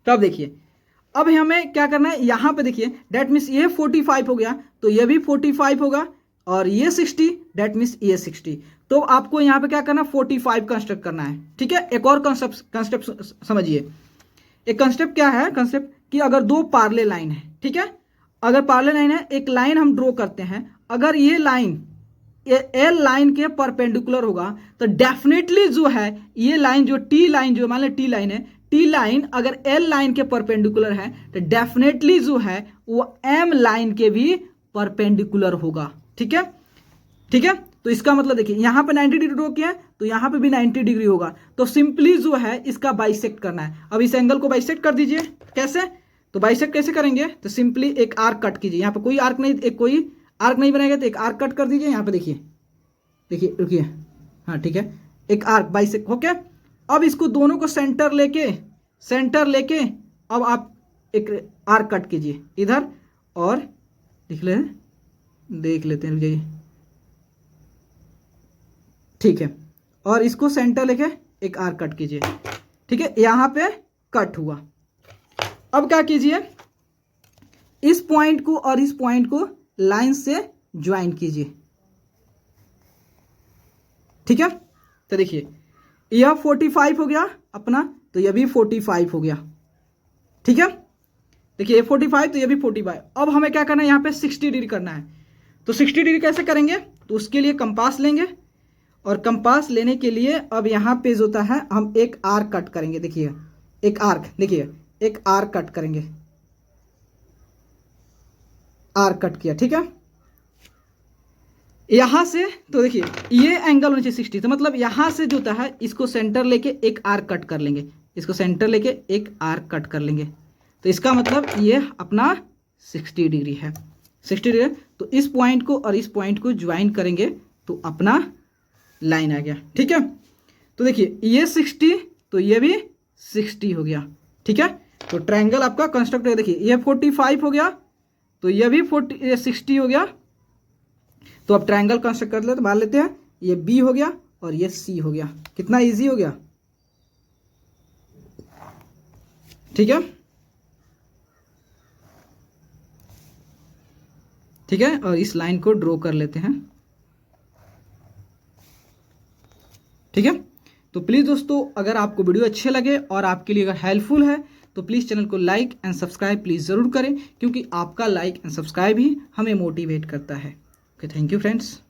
तब देखिए अब हमें क्या करना है, यहाँ पे देखिए डेट मीन्स ये 45 हो गया तो ये भी 45 होगा और ये 60, डेट मीन्स ये 60। तो आपको यहाँ पे क्या करना, 45 कंस्ट्रक्ट करना है। ठीक है, एक और कंसेप्ट समझिए। एक कंसेप्ट क्या है, कंसेप्ट कि अगर दो पैरेलल लाइन है, ठीक है, अगर पैरेलल लाइन है, एक लाइन हम ड्रॉ करते हैं, अगर ये लाइन एल लाइन के परपेंडिकुलर होगा तो डेफिनेटली जो है ये लाइन जो टी लाइन जो मान लो टी लाइन है, टी लाइन अगर एल लाइन के परपेंडिकुलर है तो डेफिनेटली जो है वो एम लाइन के भी परपेंडिकुलर होगा। ठीक है, तो इसका मतलब देखिए यहाँ पे 90 डिग्री ड्रॉ किया है तो यहाँ पे भी 90 डिग्री होगा। तो सिंपली जो है इसका बाइसेक्ट करना है। अब इस एंगल को बाइसेक्ट कर दीजिए। कैसे, तो बाइसेक्ट कैसे करेंगे, तो सिंपली एक आर्क कट कीजिए। यहाँ पे कोई आर्क नहीं बनाएगा तो एक आर्क कट कर दीजिए। यहाँ पे देखिए रुकिए, हाँ ठीक है, एक आर्क बाइसेक्ट हो गया। अब इसको दोनों को सेंटर लेके अब आप एक आर्क कट कीजिए इधर और देख लेते हैं रुकिए, ठीक है, और इसको सेंटर लेके एक आर्क कट कीजिए। ठीक है, यहाँ पे कट हुआ। अब क्या कीजिए, इस पॉइंट को और इस पॉइंट को लाइन से ज्वाइन कीजिए। ठीक है, तो देखिए यह 45 हो गया अपना, तो यह भी 45 हो गया। ठीक है, देखिए ये 45 तो ये भी 45। अब हमें क्या करना है, यहाँ पे 60 डिग्री करना है। तो 60 डिग्री कैसे करेंगे, तो उसके लिए कंपास लेंगे और कंपास लेने के लिए अब यहाँ पे जो होता है हम एक आर्क कट करेंगे। देखिए एक आर्क कट करेंगे, आर्क कट किया। ठीक है, यहां से तो देखिए ये एंगल होना चाहिए 60, तो मतलब यहां से जो होता है इसको सेंटर लेके एक आर्क कट कर लेंगे, तो इसका मतलब ये अपना 60 डिग्री है। 60 डिग्री, तो इस पॉइंट को और इस पॉइंट को ज्वाइन करेंगे तो अपना लाइन आ गया। ठीक है, तो देखिए ये 60 तो ये भी 60 हो गया। ठीक है, तो ट्रायंगल आपका कंस्ट्रक्ट है। देखिए ये 45 हो गया तो ये भी 60 हो गया। तो अब ट्रायंगल कंस्ट्रक्ट कर लेते, तो मान लेते हैं ये बी हो गया और ये सी हो गया। कितना इजी हो गया। ठीक है, और इस लाइन को ड्रॉ कर लेते हैं। ठीक है, तो प्लीज़ दोस्तों अगर आपको वीडियो अच्छे लगे और आपके लिए अगर हेल्पफुल है तो प्लीज़ चैनल को लाइक एंड सब्सक्राइब प्लीज़ ज़रूर करें, क्योंकि आपका लाइक एंड सब्सक्राइब ही हमें मोटिवेट करता है। Okay, thank you friends.